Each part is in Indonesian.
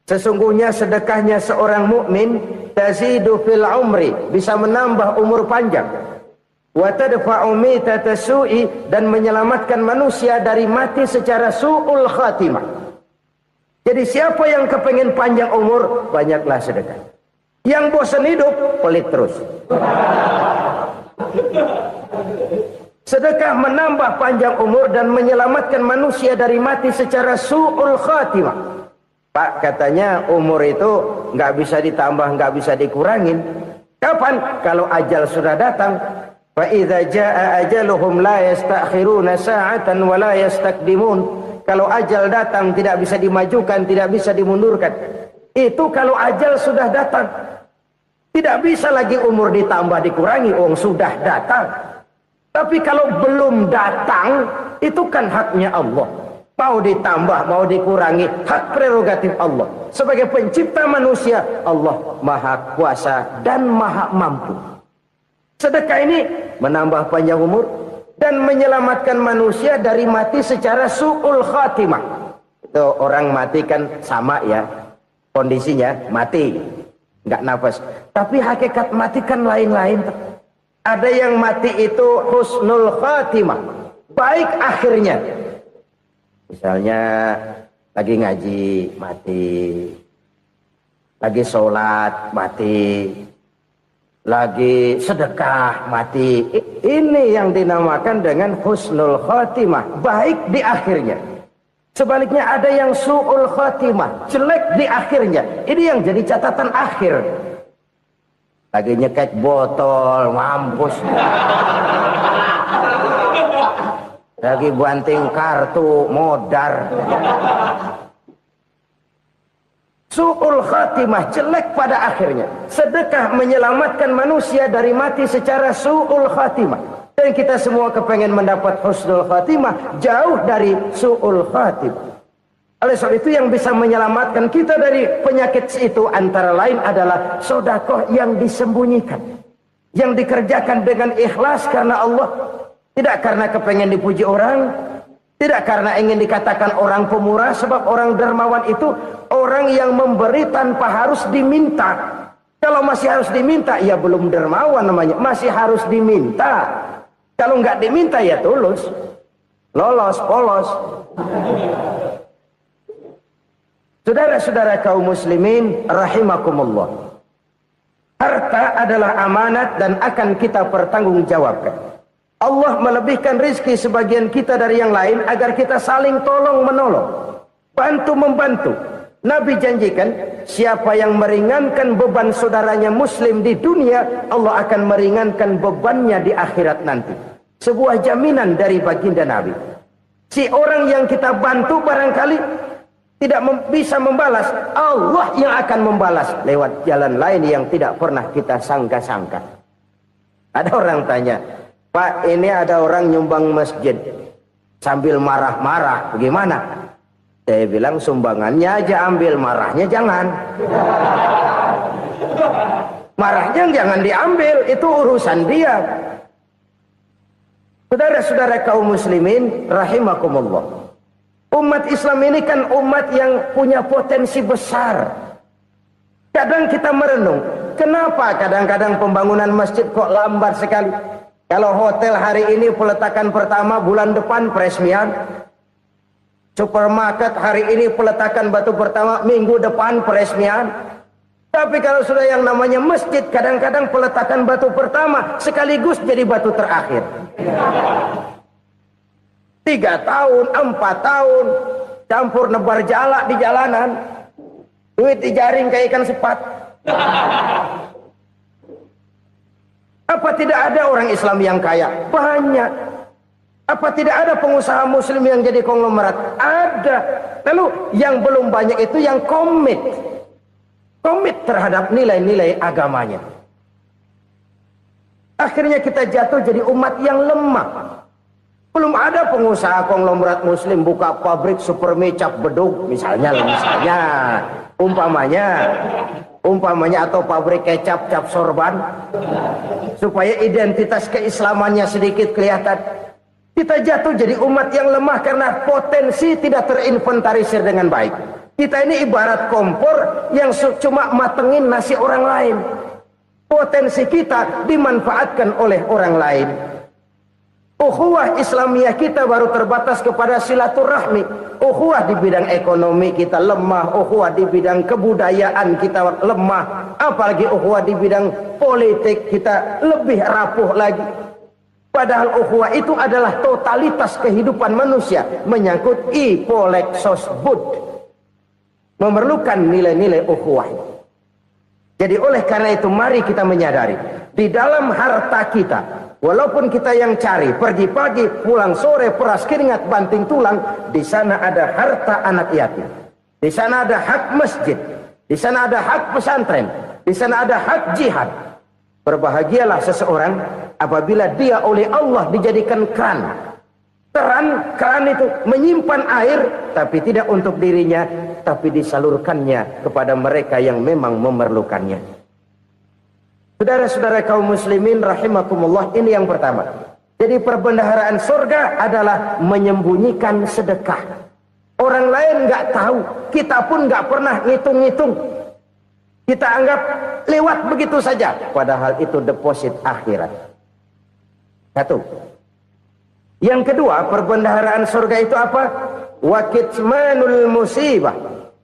Sesungguhnya sedekahnya seorang mukmin tazidu fil umri, bisa menambah umur panjang. Wa tadfa'u mitata su'i, dan menyelamatkan manusia dari mati secara su'ul khatimah. Jadi siapa yang kepengen panjang umur, banyaklah sedekah. Yang bosan hidup, pelit terus. Sedekah menambah panjang umur dan menyelamatkan manusia dari mati secara su'ul khatimah. Pak, katanya umur itu nggak bisa ditambah, nggak bisa dikurangin. Kapan? Kalau ajal sudah datang. Fa idza jaa ajaluhum la yastakhiruna sa'atan wa la yastakdimun. Kalau ajal datang tidak bisa dimajukan, tidak bisa dimundurkan. Itu kalau ajal sudah datang. Tidak bisa lagi umur ditambah dikurangi, sudah datang. Tapi kalau belum datang, itu kan haknya Allah. Mau ditambah, mau dikurangi, hak prerogatif Allah. Sebagai pencipta manusia, Allah Maha Kuasa dan Maha Mampu. Sedekah ini menambah panjang umur dan menyelamatkan manusia dari mati secara su'ul khatimah. Itu orang mati kan sama ya, kondisinya mati, nggak nafas. Tapi hakikat mati kan lain-lain. Ada yang mati itu husnul khatimah, baik akhirnya. Misalnya lagi ngaji mati, lagi sholat mati, lagi sedekah mati. Ini yang dinamakan dengan husnul khatimah, baik di akhirnya. Sebaliknya ada yang su'ul khatimah, jelek di akhirnya. Ini yang jadi catatan akhir. Lagi nyekek botol, mampus. Lagi banting kartu, modar. Su'ul khatimah, jelek pada akhirnya. Sedekah menyelamatkan manusia dari mati secara su'ul khatimah. Dan kita semua kepengen mendapat husnul khatimah, jauh dari su'ul khatimah. Oleh sebab itu yang bisa menyelamatkan kita dari penyakit itu antara lain adalah sedekah yang disembunyikan. Yang dikerjakan dengan ikhlas karena Allah. Tidak karena kepengen dipuji orang, tidak karena ingin dikatakan orang pemurah, sebab orang dermawan itu orang yang memberi tanpa harus diminta. Kalau masih harus diminta, ya belum dermawan namanya, masih harus diminta. Kalau nggak diminta, ya tulus, lolos, polos. Saudara-saudara kaum muslimin rahimakumullah. Harta adalah amanat dan akan kita pertanggungjawabkan. Allah melebihkan rizki sebagian kita dari yang lain agar kita saling tolong menolong, bantu membantu. Nabi janjikan siapa yang meringankan beban saudaranya muslim di dunia, Allah akan meringankan bebannya di akhirat nanti. Sebuah jaminan dari baginda Nabi. Si orang yang kita bantu barangkali tidak bisa membalas, Allah yang akan membalas lewat jalan lain yang tidak pernah kita sangka-sangka. Ada orang tanya, Pak, ini ada orang nyumbang masjid sambil marah-marah, bagaimana? Saya bilang sumbangannya aja ambil, marahnya jangan. Marahnya jangan diambil, itu urusan dia. Saudara-saudara kaum muslimin rahimakumullah. Umat Islam ini kan umat yang punya potensi besar. Kadang kita merenung, kenapa kadang-kadang pembangunan masjid kok lambat sekali? Kalau hotel hari ini peletakan pertama, bulan depan peresmian. Supermarket hari ini peletakan batu pertama, minggu depan peresmian. Tapi kalau sudah yang namanya masjid, kadang-kadang peletakan batu pertama sekaligus jadi batu terakhir. 3 tahun, 4 tahun, campur nebar jalak di jalanan. Duit dijaring kayak ikan sepat. Apa tidak ada orang Islam yang kaya? Banyak. Apa tidak ada pengusaha muslim yang jadi konglomerat? Ada. Lalu yang belum banyak itu yang komit terhadap nilai-nilai agamanya. Akhirnya kita jatuh jadi umat yang lemah. Belum ada pengusaha konglomerat muslim buka pabrik supermi cap beduk misalnya umpamanya atau pabrik kecap cap sorban supaya identitas keislamannya sedikit kelihatan. Kita jatuh jadi umat yang lemah karena potensi tidak terinventarisir dengan baik. Kita ini ibarat kompor yang cuma matengin nasi orang lain. Potensi kita dimanfaatkan oleh orang lain. Ukhuwah Islamiyah kita baru terbatas kepada silaturahmi. Ukhuwah di bidang ekonomi kita lemah, ukhuwah di bidang kebudayaan kita lemah, apalagi ukhuwah di bidang politik kita lebih rapuh lagi. Padahal ukhuwah itu adalah totalitas kehidupan manusia, menyangkut ipolexos bud, memerlukan nilai-nilai ukhuwah. Jadi oleh karena itu mari kita menyadari di dalam harta kita, walaupun kita yang cari, pergi pagi, pulang sore, peras keringat, banting tulang, di sana ada harta anak yatim. Di sana ada hak masjid. Di sana ada hak pesantren. Di sana ada hak jihad. Berbahagialah seseorang apabila dia oleh Allah dijadikan keran. Keran itu menyimpan air, tapi tidak untuk dirinya, tapi disalurkannya kepada mereka yang memang memerlukannya. Saudara-saudara kaum muslimin rahimakumullah, ini yang pertama. Jadi perbendaharaan surga adalah menyembunyikan sedekah. Orang lain nggak tahu, kita pun nggak pernah ngitung-ngitung. Kita anggap lewat begitu saja, padahal itu deposit akhirat. Satu. Yang kedua, perbendaharaan surga itu apa? Wa kitmanul musibah,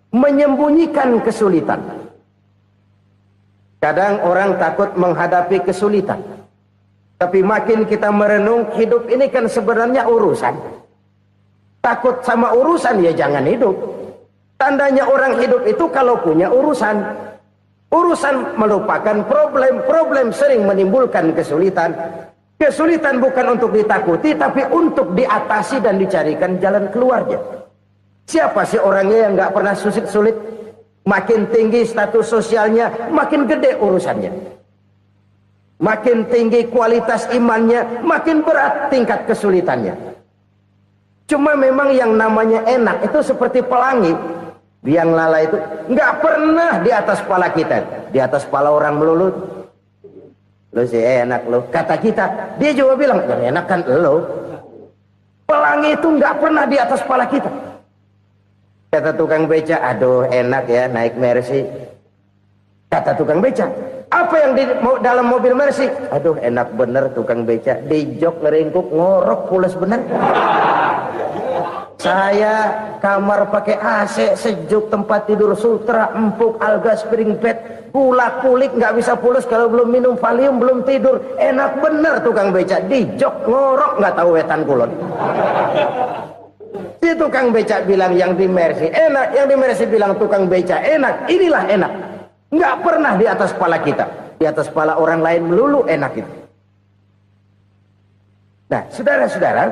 menyembunyikan kesulitan. Kadang orang takut menghadapi kesulitan. Tapi makin kita merenung, hidup ini kan sebenarnya urusan. Takut sama urusan, ya jangan hidup. Tandanya orang hidup itu kalau punya urusan. Urusan melupakan problem. Problem sering menimbulkan kesulitan. Kesulitan bukan untuk ditakuti, tapi untuk diatasi dan dicarikan jalan keluarnya. Siapa sih orangnya yang nggak pernah sulit-sulit? Makin tinggi status sosialnya, makin gede urusannya. Makin tinggi kualitas imannya, makin berat tingkat kesulitannya. Cuma memang yang namanya enak itu seperti pelangi. Biang lala itu nggak pernah di atas kepala kita, di atas kepala orang melulu. Lo sih enak lo, kata kita. Dia juga bilang, yang enak kan lo. Pelangi itu nggak pernah di atas kepala kita. Kata tukang beca, aduh enak ya naik Mercy. Kata tukang beca, apa yang di dalam mobil Mercy? Aduh enak bener tukang beca, di jok ngeringkuk ngorok pules bener. Saya kamar pakai AC, sejuk, tempat tidur sutra, empuk, alga, spring bed, kulak-kulik, nggak bisa pulas kalau belum minum Valium, belum tidur. Enak bener tukang beca, di jok ngorok, nggak tahu wetan kulon. Si tukang beca bilang yang di Mercy enak, yang di Mercy bilang tukang beca enak. Inilah enak, nggak pernah di atas kepala kita, di atas kepala orang lain melulu enak itu. Nah, saudara-saudara,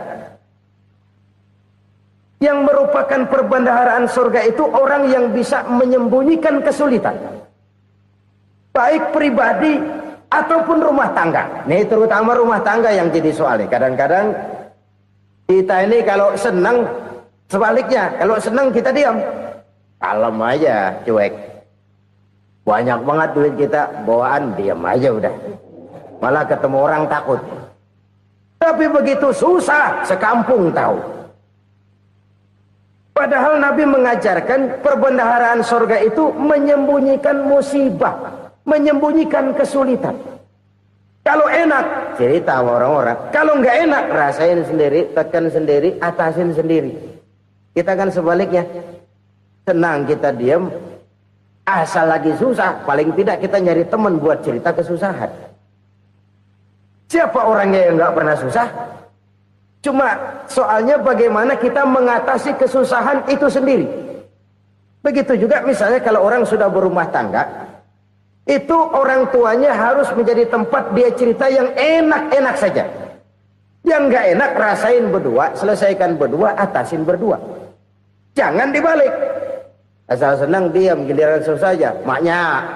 yang merupakan perbendaharaan surga itu orang yang bisa menyembunyikan kesulitan, baik pribadi ataupun rumah tangga. Nih terutama rumah tangga yang jadi soalnya. Kadang-kadang kita ini kalau senang, sebaliknya kalau senang kita diam, kalem aja, cuek. Banyak banget duit kita, bawaan diam aja udah. Malah ketemu orang takut. Tapi begitu susah, sekampung tahu. Padahal Nabi mengajarkan perbendaharaan surga itu menyembunyikan musibah, menyembunyikan kesulitan. Kalau enak, cerita sama orang-orang. Kalau nggak enak, rasain sendiri, tekan sendiri, atasin sendiri. Kita kan sebaliknya, senang kita diam, asal lagi susah, paling tidak kita nyari teman buat cerita kesusahan. Siapa orangnya yang nggak pernah susah? Cuma soalnya bagaimana kita mengatasi kesusahan itu sendiri. Begitu juga misalnya kalau orang sudah berumah tangga, itu orang tuanya harus menjadi tempat dia cerita yang enak-enak saja. Yang nggak enak rasain berdua, selesaikan berdua, atasin berdua. Jangan dibalik. Asal senang diam, giliran susah saja. Maknya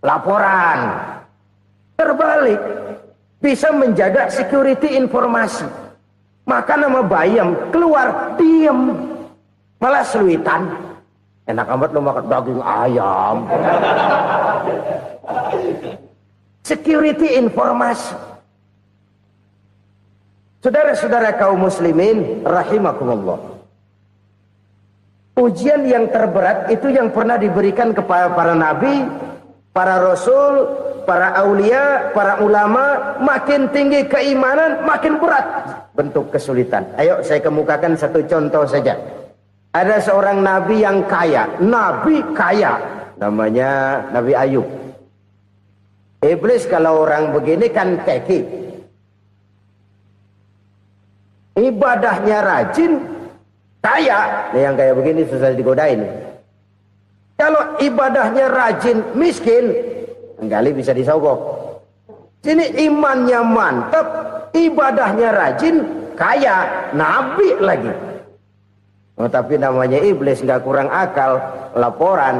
laporan. Terbalik. Bisa menjaga security informasi. Maka nama bayam keluar diam, malah seluitan. Enak amat lo makan daging ayam. Security informasi. Saudara-saudara kaum muslimin rahimakumullah, Ujian yang terberat itu yang pernah diberikan kepada para nabi, para rasul, para aulia, para ulama. Makin tinggi keimanan, makin berat bentuk kesulitan. Ayo saya kemukakan satu contoh saja. Ada seorang nabi yang kaya, nabi kaya, namanya Nabi Ayub. Iblis kalau orang begini kan keki, ibadahnya rajin, kaya. Yang kayak begini susah digodain. Kalau ibadahnya rajin, miskin, kali bisa disogok. Sini imannya mantap, ibadahnya rajin, kaya, nabi lagi. Oh, tapi namanya iblis, nggak kurang akal. Laporan,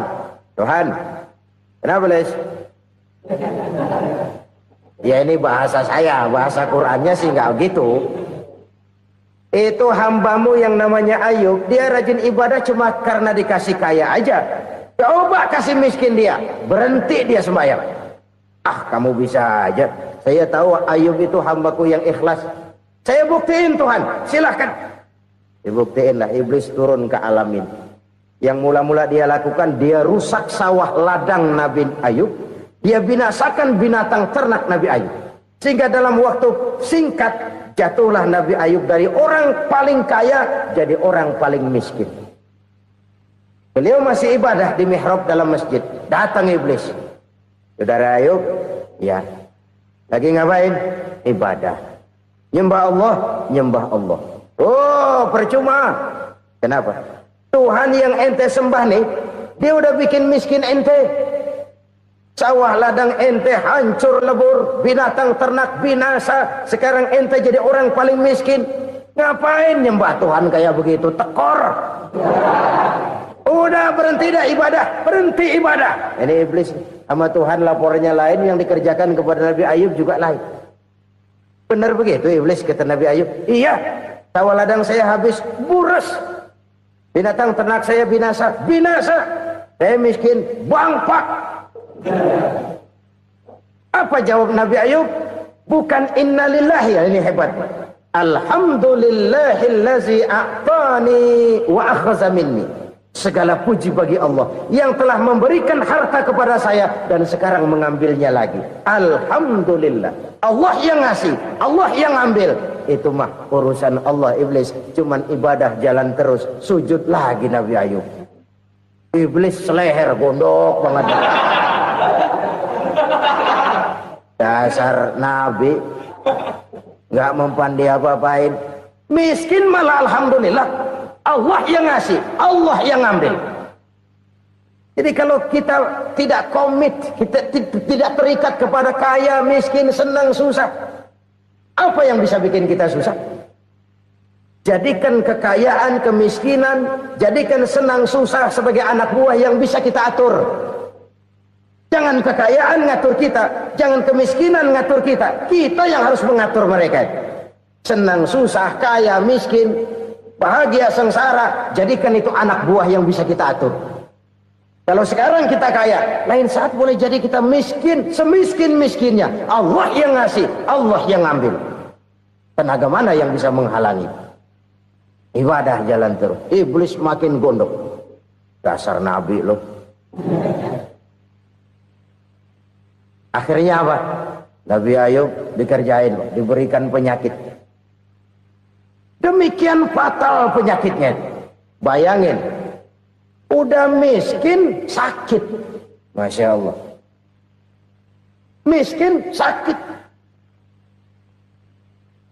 Tuhan, kenapa Les? Ya ini bahasa saya, bahasa Qurannya sih nggak gitu. Itu hambamu yang namanya Ayub, dia rajin ibadah cuma karena dikasih kaya aja. Coba kasih miskin dia, berhenti dia sembahyang. Ah, kamu bisa aja. Saya tahu Ayub itu hambaku yang ikhlas. Saya buktiin Tuhan, silahkan. Dibuktiinlah, iblis turun ke alamin. Yang mula-mula dia lakukan, dia rusak sawah ladang Nabi Ayub. Dia binasakan binatang ternak Nabi Ayub. Sehingga dalam waktu singkat, jatuhlah Nabi Ayub dari orang paling kaya jadi orang paling miskin. Beliau masih ibadah di mihrab dalam masjid. Datang iblis. Saudara Ayub, ya, lagi ngapain? Ibadah. Nyembah Allah, nyembah Allah. Oh, percuma. Kenapa? Tuhan yang ente sembah nih, dia udah bikin miskin ente. Sawah ladang ente hancur lebur, binatang ternak binasa. Sekarang ente jadi orang paling miskin. Ngapain nyembah Tuhan kayak begitu? Tekor. Udah berhenti dah ibadah, berhenti ibadah. Ini iblis sama Tuhan laporannya lain, yang dikerjakan kepada Nabi Ayub juga lain. Benar begitu iblis, kata Nabi Ayub. Iya, sawah ladang saya habis, buras. Binatang ternak saya binasa, binasa. Saya miskin, bangpak. Apa jawab Nabi Ayub? Bukan innalillahi, ini hebat. Alhamdulillahillazi a'tani wa akhadha minni. Segala puji bagi Allah yang telah memberikan harta kepada saya dan sekarang mengambilnya lagi. Alhamdulillah. Allah yang ngasih, Allah yang ambil. Itu mah urusan Allah. Iblis cuman ibadah jalan terus, sujud lagi Nabi Ayub. Iblis seleher gondok banget. Dasar Nabi nggak mempan dia apa-apain. Miskin malah alhamdulillah. Allah yang ngasih, Allah yang ambil. Jadi kalau kita tidak komit, kita tidak terikat kepada kaya, miskin, senang, susah, apa yang bisa bikin kita susah? Jadikan kekayaan, kemiskinan, jadikan senang, susah sebagai anak buah yang bisa kita atur. Jangan kekayaan ngatur kita, jangan kemiskinan ngatur kita. Kita yang harus mengatur mereka. Senang, susah, kaya, miskin, bahagia, sengsara, jadikan itu anak buah yang bisa kita atur. Kalau sekarang kita kaya, lain saat boleh jadi kita miskin, semiskin-miskinnya. Allah yang ngasih, Allah yang ambil. Tenaga mana yang bisa menghalangi? Ibadah jalan terus. Iblis makin gondok. Dasar Nabi loh. Akhirnya apa? Nabi Ayub dikerjain, diberikan penyakit. Demikian fatal penyakitnya. Bayangin, udah miskin sakit. Masya Allah. Miskin sakit.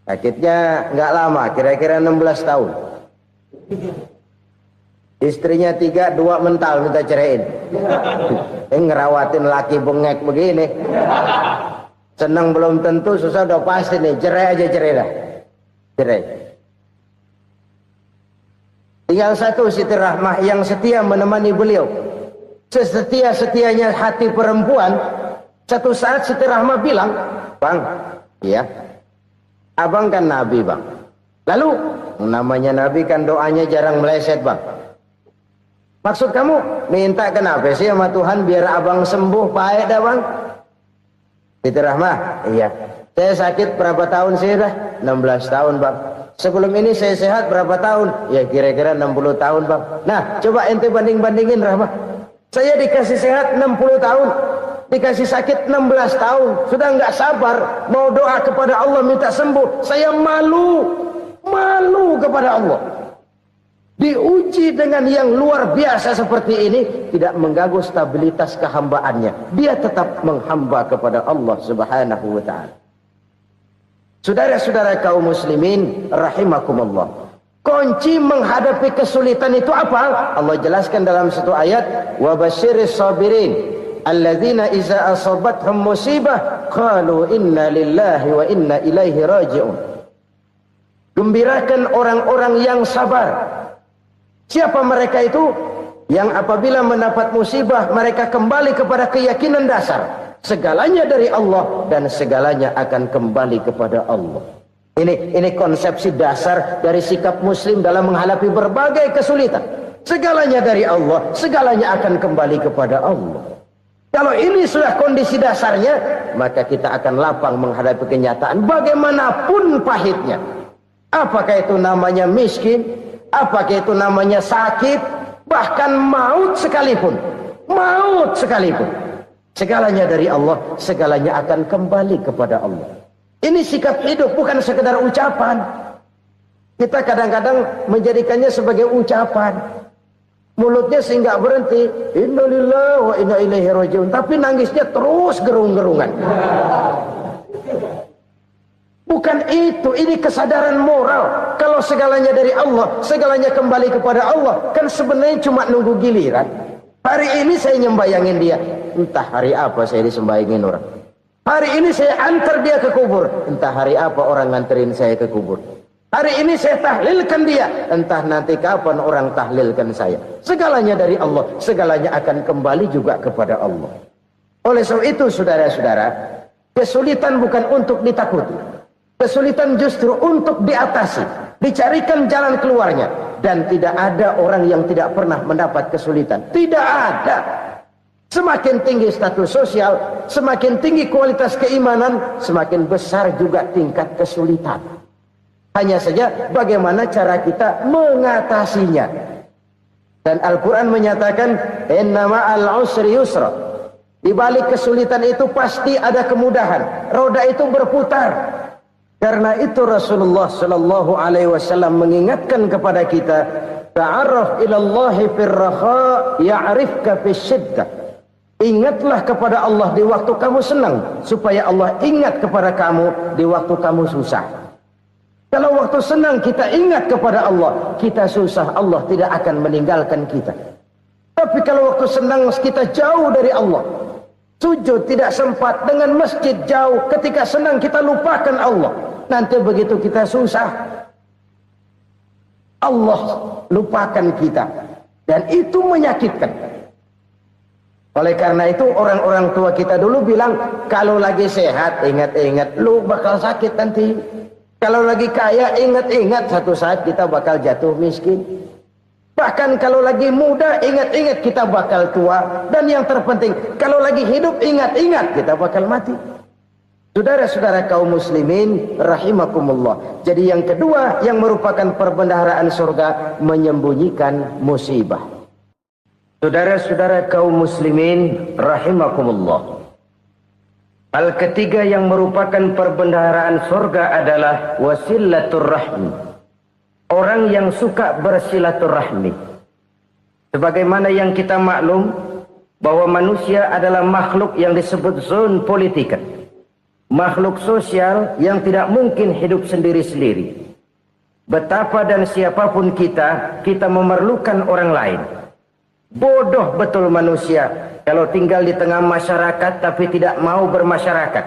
Sakitnya nggak lama, kira-kira 16 tahun. Istrinya 3, 2 mental minta ceraiin. Ngerawatin laki bengek begini. Senang belum tentu, susah udah pasti nih. Cerai aja, cerai dah. Cerai. Tinggal satu Siti Rahmah yang setia menemani beliau. Sesetia-setianya hati perempuan. Satu saat Siti Rahmah bilang, "Bang, iya, abang kan Nabi, Bang. Lalu, namanya Nabi kan doanya jarang meleset, Bang. Maksud kamu minta kenapa sih sama Tuhan biar abang sembuh, baik dah, Bang?" Siti Rahmah, iya. Saya sakit berapa tahun sih dah? 16 tahun, Bang. Sebelum ini saya sehat berapa tahun? Ya kira-kira 60 tahun bang. Nah coba ente banding-bandingin Rahmat. Saya dikasih sehat 60 tahun, dikasih sakit 16 tahun. Sudah nggak sabar mau doa kepada Allah minta sembuh. Saya malu kepada Allah. Diuji dengan yang luar biasa seperti ini, tidak mengganggu stabilitas kehambaannya. Dia tetap menghamba kepada Allah Subhanahu wa ta'ala. Saudara-saudara kaum muslimin rahimakumullah. Kunci menghadapi kesulitan itu apa? Allah jelaskan dalam satu ayat, wa basyiris sabirin alladzina iza asabathum musibah qalu inna lillahi wa inna ilaihi raji'un. Gembirakan orang-orang yang sabar. Siapa mereka itu? Yang apabila mendapat musibah mereka kembali kepada keyakinan dasar segalanya dari Allah dan segalanya akan kembali kepada Allah. Ini konsepsi dasar dari sikap muslim dalam menghadapi berbagai kesulitan. Segalanya dari Allah, segalanya akan kembali kepada Allah. Kalau ini sudah kondisi dasarnya, maka kita akan lapang menghadapi kenyataan bagaimanapun pahitnya. Apakah itu namanya miskin? Apakah itu namanya sakit, bahkan maut sekalipun, segalanya dari Allah, segalanya akan kembali kepada Allah. Ini sikap hidup, bukan sekedar ucapan. Kita kadang-kadang menjadikannya sebagai ucapan, mulutnya sehingga berhenti, innalillahi wa inna ilaihi raji'un, tapi nangisnya terus gerung-gerungan. Bukan itu, ini kesadaran moral. Kalau segalanya dari Allah, segalanya kembali kepada Allah, kan sebenarnya cuma nunggu giliran. Hari ini saya nyembayangin dia, entah hari apa saya disembayangin orang. Hari ini saya antar dia ke kubur, entah hari apa orang nganterin saya ke kubur. Hari ini saya tahlilkan dia, entah nanti kapan orang tahlilkan saya. Segalanya dari Allah, segalanya akan kembali juga kepada Allah. Oleh sebab itu saudara-saudara, kesulitan bukan untuk ditakuti. Kesulitan justru untuk diatasi, dicarikan jalan keluarnya. Dan tidak ada orang yang tidak pernah mendapat kesulitan. Tidak ada. Semakin tinggi status sosial, semakin tinggi kualitas keimanan, semakin besar juga tingkat kesulitan. Hanya saja bagaimana cara kita mengatasinya. Dan Al-Quran menyatakan, inna ma'al usri yusra. Di balik kesulitan itu pasti ada kemudahan. Roda itu berputar. Karena itu Rasulullah sallallahu alaihi wasallam mengingatkan kepada kita, ta'arraf ilallahi fir raha ya'rifka fis syiddah. Ingatlah kepada Allah di waktu kamu senang, supaya Allah ingat kepada kamu di waktu kamu susah. Kalau waktu senang kita ingat kepada Allah, kita susah, Allah tidak akan meninggalkan kita. Tapi kalau waktu senang kita jauh dari Allah, sujud tidak sempat, dengan masjid jauh, ketika senang kita lupakan Allah. Nanti begitu kita susah, Allah lupakan kita. Dan itu menyakitkan. Oleh karena itu orang-orang tua kita dulu bilang, kalau lagi sehat ingat-ingat lu bakal sakit nanti. Kalau lagi kaya ingat-ingat satu saat kita bakal jatuh miskin. Bahkan kalau lagi muda ingat-ingat kita bakal tua. Dan yang terpenting kalau lagi hidup ingat-ingat kita bakal mati. Saudara-saudara kaum muslimin rahimakumullah. Jadi yang kedua yang merupakan perbendaharaan surga, menyembunyikan musibah. Saudara-saudara kaum muslimin rahimakumullah. Hal ketiga yang merupakan perbendaharaan surga adalah wasilatur rahmi. Orang yang suka bersilaturahmi. Sebagaimana yang kita maklum bahwa manusia adalah makhluk yang disebut zon politika. Makhluk sosial yang tidak mungkin hidup sendiri-sendiri. Betapa dan siapapun kita memerlukan orang lain. Bodoh betul manusia kalau tinggal di tengah masyarakat tapi tidak mau bermasyarakat.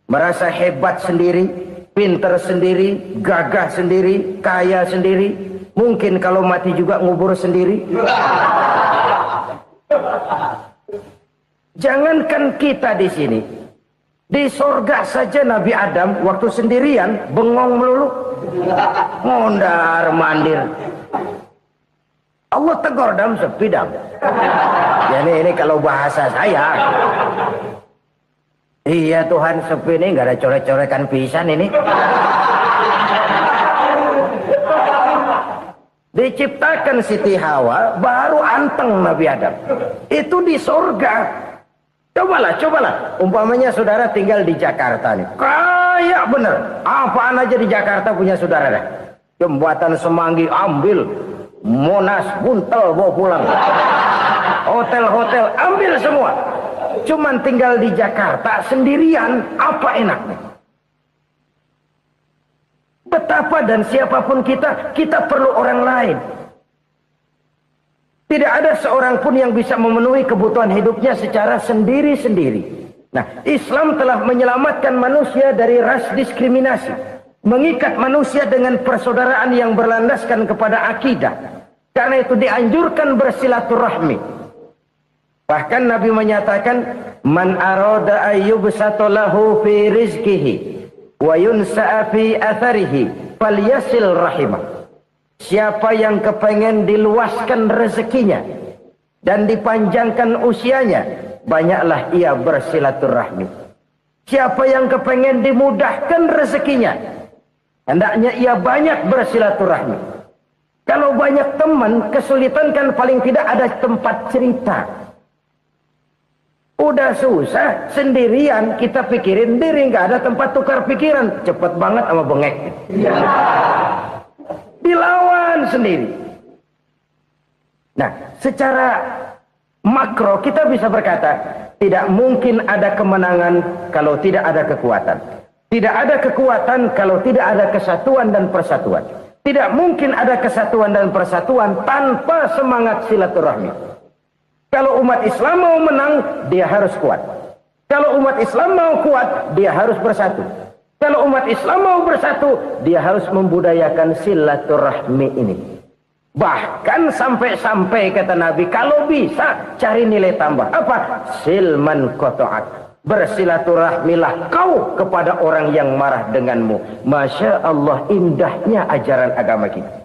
Merasa hebat sendiri, pintar sendiri, gagah sendiri, kaya sendiri. Mungkin kalau mati juga ngubur sendiri. Jangankan kita di sini. Di sorga saja Nabi Adam waktu sendirian bengong melulu, ngondar mandir. Allah tegur dam sepi dam. Ya ini kalau bahasa saya. Iya Tuhan sepi ini nggak ada coret-coretan pisan ini. Diciptakan Siti Hawa, baru anteng Nabi Adam. Itu di surga. Cobalah. Umpamanya saudara tinggal di Jakarta nih. Kayak bener. Apaan aja di Jakarta punya saudara dah. Jembatan Semanggi ambil. Monas, Buntel bawa pulang. Hotel-hotel ambil semua. Cuman tinggal di Jakarta sendirian, apa enaknya? Betapa dan siapapun kita perlu orang lain. Tidak ada seorang pun yang bisa memenuhi kebutuhan hidupnya secara sendiri-sendiri. Nah, Islam telah menyelamatkan manusia dari ras diskriminasi. Mengikat manusia dengan persaudaraan yang berlandaskan kepada akidah. Karena itu dianjurkan bersilaturahmi. Bahkan Nabi menyatakan, Man arada ayyubsata lahu fi rizkihi wa yunsa'a fi atharihi falyasil rahimah. Siapa yang kepengen diluaskan rezekinya dan dipanjangkan usianya, banyaklah ia bersilaturahmi. Siapa yang kepengen dimudahkan rezekinya, hendaknya ia banyak bersilaturahmi. Kalau banyak teman, kesulitan kan paling tidak ada tempat cerita. Udah susah, sendirian kita pikirin diri, nggak ada tempat tukar pikiran. Cepet banget sama bengek. Dilawan sendiri. Nah, secara makro kita bisa berkata, tidak mungkin ada kemenangan kalau tidak ada kekuatan. Tidak ada kekuatan kalau tidak ada kesatuan dan persatuan. Tidak mungkin ada kesatuan dan persatuan tanpa semangat silaturahmi. Kalau umat Islam mau menang, dia harus kuat. Kalau umat Islam mau kuat, dia harus bersatu. Kalau umat Islam mau bersatu, dia harus membudayakan silaturahmi ini. Bahkan sampai-sampai kata Nabi, kalau bisa cari nilai tambah. Apa? Silman qata'ak. Bersilaturahmilah kau kepada orang yang marah denganmu. Masya Allah, indahnya ajaran agama kita.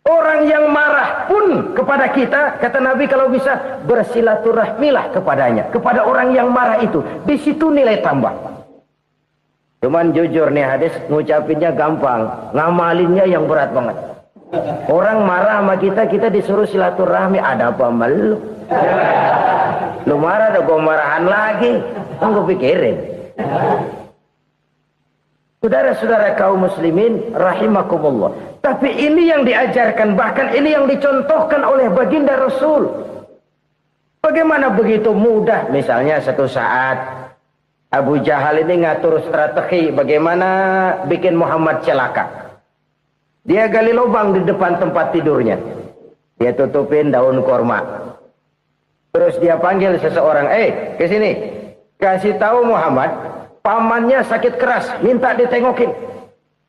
Orang yang marah pun kepada kita, kata Nabi, kalau bisa bersilaturahmilah kepadanya, kepada orang yang marah itu. Di situ nilai tambah. Cuman jujur nih hadis, ngucapinnya gampang, ngamalinnya yang berat banget. Orang marah sama kita, kita disuruh silaturahmi, ada apa malu? Lu marah, ada gua marahan lagi. Tunggu pikirin. Saudara-saudara kaum muslimin rahimakumullah. Tapi ini yang diajarkan, bahkan ini yang dicontohkan oleh baginda Rasul. Bagaimana begitu mudah, misalnya satu saat Abu Jahal ini ngatur strategi bagaimana bikin Muhammad celaka. Dia gali lubang di depan tempat tidurnya. Dia tutupin daun korma. Terus dia panggil seseorang, ke sini. Kasih tahu Muhammad, pamannya sakit keras, minta ditengokin.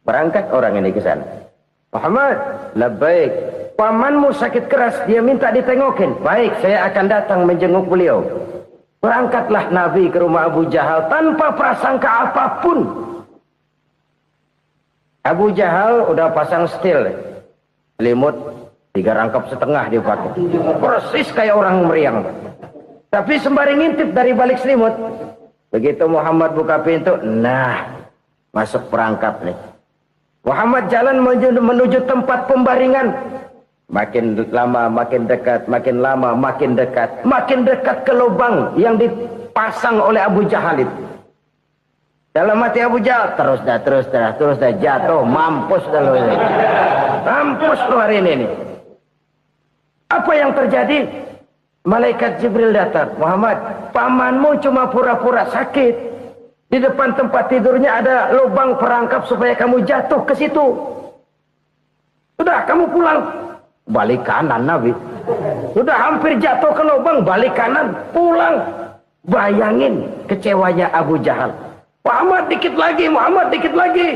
Berangkat orang ini ke sana. Muhammad, labbaik. Pamanmu sakit keras, dia minta ditengokin. Baik, saya akan datang menjenguk beliau. Berangkatlah Nabi ke rumah Abu Jahal tanpa prasangka apapun. Abu Jahal udah pasang setil, selimut 3 rangkap setengah dia pakai, persis kayak orang meriang. Tapi sembari ngintip dari balik selimut, begitu Muhammad buka pintu, nah masuk perangkap nih. Muhammad jalan menuju tempat pembaringan. Makin lama makin dekat, makin lama makin dekat, makin dekat ke lubang yang dipasang oleh Abu Jahal itu. Dalam hati Abu Jahal, terus dah jatuh, mampus dah lo ini. Mampus lo hari ini nih. Apa yang terjadi? Malaikat Jibril datang. Muhammad, pamanmu cuma pura-pura sakit. Di depan tempat tidurnya ada lubang perangkap supaya kamu jatuh ke situ. Sudah, kamu pulang. Balik kanan Nabi. Sudah hampir jatuh ke lubang, balik kanan, pulang. Bayangin kecewanya Abu Jahal. Muhammad dikit lagi, Muhammad dikit lagi.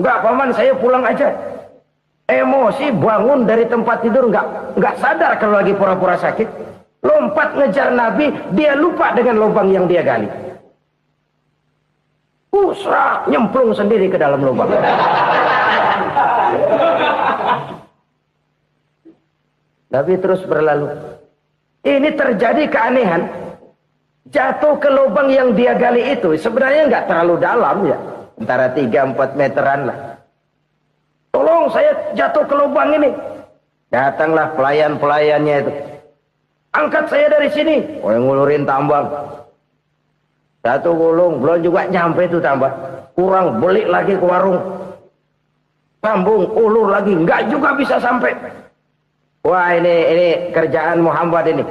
Enggak paman, saya pulang aja. Emosi bangun dari tempat tidur, enggak sadar kalau lagi pura-pura sakit. Lompat ngejar Nabi, dia lupa dengan lubang yang dia gali. Usrah, nyemplung sendiri ke dalam lubang. Nabi terus berlalu. Ini terjadi keanehan. Jatuh ke lubang yang dia gali itu sebenarnya nggak terlalu dalam ya. Antara 3-4 meteran lah. Tolong saya jatuh ke lubang ini. Datanglah pelayan-pelayannya itu. Angkat saya dari sini. Oh, yang ngulurin tambang. Satu gulung, belum juga nyampe itu tambah. Kurang, beli lagi ke warung. Sambung, ulur lagi, enggak juga bisa sampai. Wah, ini kerjaan Muhammad ini.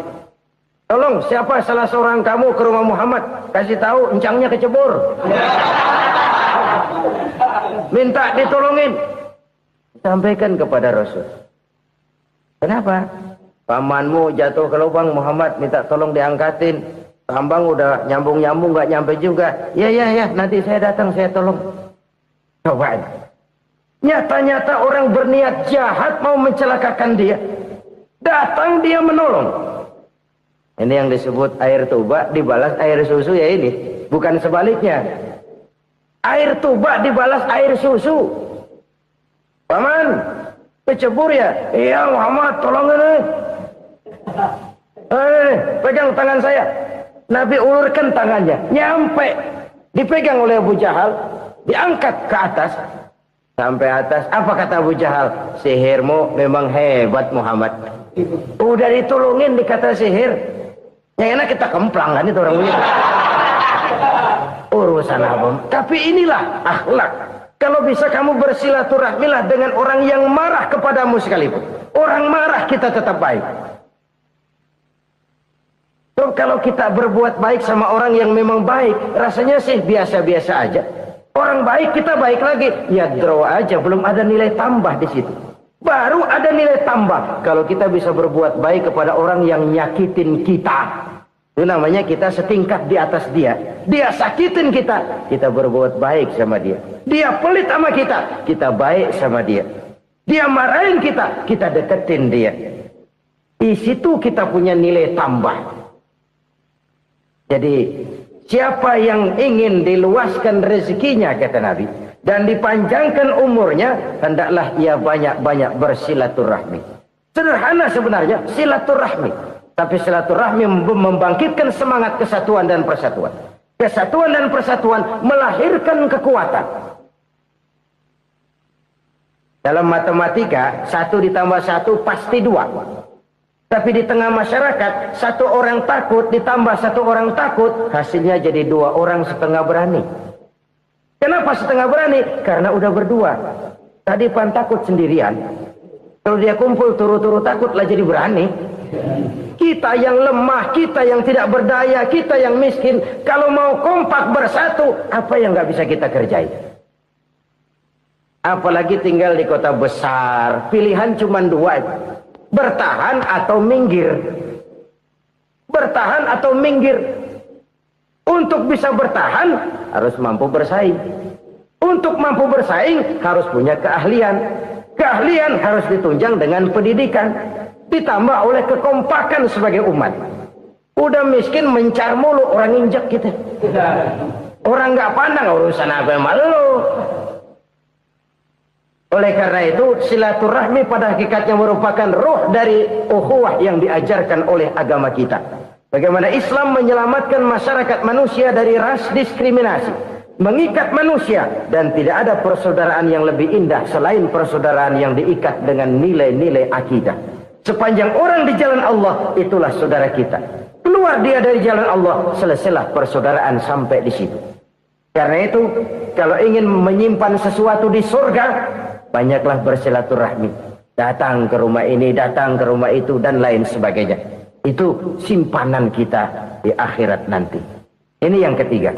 Tolong, siapa salah seorang kamu ke rumah Muhammad? Kasih tahu, encangnya kecebur. Minta ditolongin. Sampaikan kepada Rasul. Kenapa? Pamanmu jatuh ke lubang, Muhammad minta tolong diangkatin. Tambang udah nyambung-nyambung, nggak nyampe juga. Ya, nanti saya datang, saya tolong. Coba. Nyata-nyata orang berniat jahat mau mencelakakan dia. Datang dia menolong. Ini yang disebut air tuba dibalas air susu ya ini. Bukan sebaliknya. Air tuba dibalas air susu. Paman, kecebur ya? Iya Muhammad, tolong ini. Pegang tangan saya. Nabi ulurkan tangannya, nyampe, dipegang oleh Abu Jahal, diangkat ke atas, sampai atas. Apa kata Abu Jahal? Sihirmu memang hebat Muhammad. Udah ditolongin dikata sihir, yang enak kita kemplang kan itu orang begitu. Urusan apa? Tapi inilah akhlak. Kalau bisa kamu bersilaturahmilah dengan orang yang marah kepadamu sekalipun. Orang marah kita tetap baik. So, kalau kita berbuat baik sama orang yang memang baik, rasanya sih biasa-biasa aja. Orang baik kita baik lagi, ya draw aja, belum ada nilai tambah di situ. Baru ada nilai tambah kalau kita bisa berbuat baik kepada orang yang nyakitin kita. Itu namanya kita setingkat di atas dia. Dia sakitin kita, kita berbuat baik sama dia. Dia pelit sama kita baik sama dia. Dia marahin kita deketin dia. Di situ kita punya nilai tambah. Jadi siapa yang ingin diluaskan rezekinya kata Nabi dan dipanjangkan umurnya, hendaklah ia banyak-banyak bersilaturahmi. Sederhana sebenarnya silaturahmi, tapi silaturahmi membangkitkan semangat kesatuan dan persatuan. Kesatuan dan persatuan melahirkan kekuatan. Dalam matematika 1 ditambah 1 pasti 2. Tapi di tengah masyarakat, 1 orang takut ditambah 1 orang takut, hasilnya jadi 2 orang setengah berani. Kenapa setengah berani? Karena udah berdua. Tadi pan takut sendirian. Kalau dia kumpul turu-turu takutlah jadi berani. Kita yang lemah, kita yang tidak berdaya, kita yang miskin, kalau mau kompak bersatu, apa yang nggak bisa kita kerjain? Apalagi tinggal di kota besar, pilihan cuma 2. Bertahan atau minggir. Bertahan atau minggir. Untuk bisa bertahan harus mampu bersaing. Untuk mampu bersaing harus punya keahlian. Keahlian harus ditunjang dengan pendidikan, ditambah oleh kekompakan sebagai umat. Udah miskin mencar mulu, orang injak kita. Orang nggak pandang urusan apa yang malu. Oleh karena itu, silaturahmi pada hakikatnya merupakan ruh dari ukhuwah yang diajarkan oleh agama kita. Bagaimana Islam menyelamatkan masyarakat manusia dari ras diskriminasi, mengikat manusia, dan tidak ada persaudaraan yang lebih indah selain persaudaraan yang diikat dengan nilai-nilai akidah. Sepanjang orang di jalan Allah, itulah saudara kita. Keluar dia dari jalan Allah, selesailah persaudaraan sampai di situ. Karena itu, kalau ingin menyimpan sesuatu di surga, banyaklah bersilaturahmi. Datang ke rumah ini, datang ke rumah itu, dan lain sebagainya. Itu simpanan kita di akhirat nanti. Ini yang ketiga.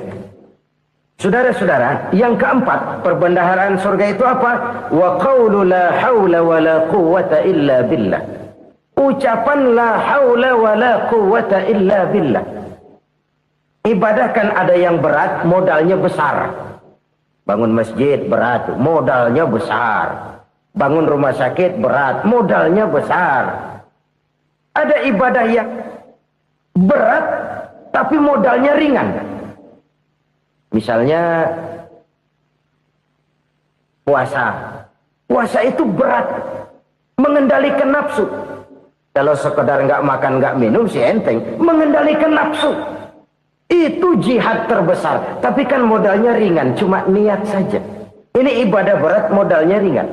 Saudara-saudara, yang keempat, perbendaharaan surga itu apa? Wa qawlu la hawla wa la quwwata illa billah. Ucapan la hawla wa la quwwata illa billah. Ibadah kan ada yang berat, modalnya besar. Bangun masjid berat, modalnya besar. Bangun rumah sakit berat, modalnya besar. Ada ibadah yang berat, tapi modalnya ringan. Misalnya puasa. Puasa itu berat, mengendalikan nafsu. Kalau sekedar nggak makan nggak minum sih enteng, mengendalikan nafsu. Itu jihad terbesar, tapi kan modalnya ringan, cuma niat saja. Ini ibadah berat, modalnya ringan.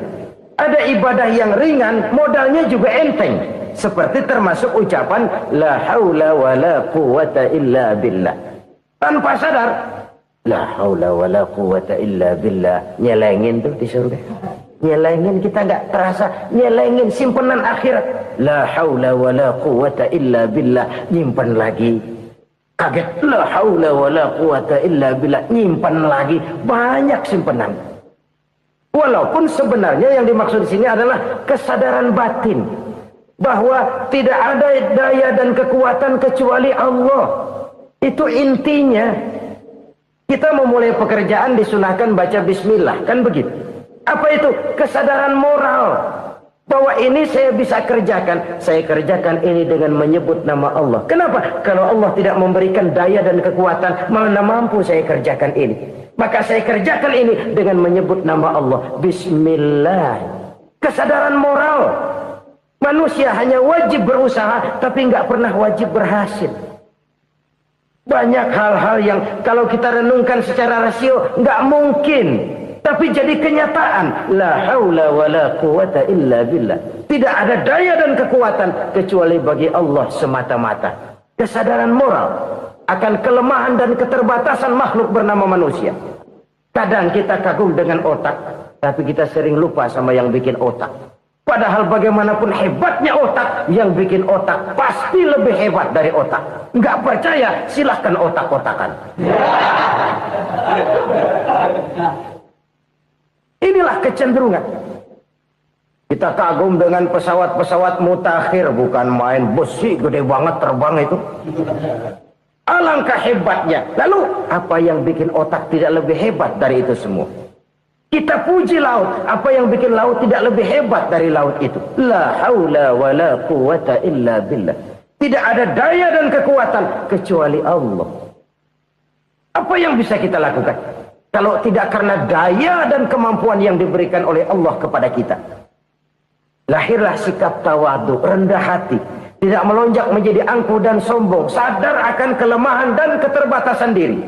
Ada ibadah yang ringan, modalnya juga enteng. Seperti termasuk ucapan la haula wala quwata illa billah. Tanpa sadar, la haula wala quwata illa billah. Nyelengin tuh di surga. Nyelengin, kita nggak terasa. Nyelengin simpenan akhirat. La haula wala quwata illa billah. Nyimpen lagi. Kaget. La haula wala quwata illa billah. Nyimpen lagi. Banyak simpenan. Walaupun sebenarnya yang dimaksud di sini adalah kesadaran batin bahwa tidak ada daya dan kekuatan kecuali Allah. Itu intinya. Kita memulai pekerjaan disunahkan baca bismillah, kan begitu? Apa itu? Kesadaran moral bahwa ini saya bisa kerjakan. Saya kerjakan ini dengan menyebut nama Allah. Kenapa? Kalau Allah tidak memberikan daya dan kekuatan, mana mampu saya kerjakan ini. Maka saya kerjakan ini dengan menyebut nama Allah. Bismillah. Kesadaran moral. Manusia hanya wajib berusaha, tapi nggak pernah wajib berhasil. Banyak hal-hal yang kalau kita renungkan secara rasio, nggak mungkin. Tapi jadi kenyataan. La haula wa la quwata illa billah. Tidak ada daya dan kekuatan kecuali bagi Allah semata-mata. Kesadaran moral akan kelemahan dan keterbatasan makhluk bernama manusia. Kadang kita kagum dengan otak, tapi kita sering lupa sama yang bikin otak. Padahal bagaimanapun hebatnya otak, yang bikin otak pasti lebih hebat dari otak. Nggak percaya, silahkan otak-otakan. Inilah kecenderungan. Kita kagum dengan pesawat-pesawat mutakhir, bukan main besi gede banget terbang itu. Alangkah hebatnya. Lalu apa yang bikin otak tidak lebih hebat dari itu semua? Kita puji laut. Apa yang bikin laut tidak lebih hebat dari laut itu? La haula wa la quwata illa billah. Tidak ada daya dan kekuatan kecuali Allah. Apa yang bisa kita lakukan kalau tidak karena daya dan kemampuan yang diberikan oleh Allah kepada kita? Lahirlah sikap tawadu, rendah hati. Tidak melonjak menjadi angkuh dan sombong. Sadar akan kelemahan dan keterbatasan diri.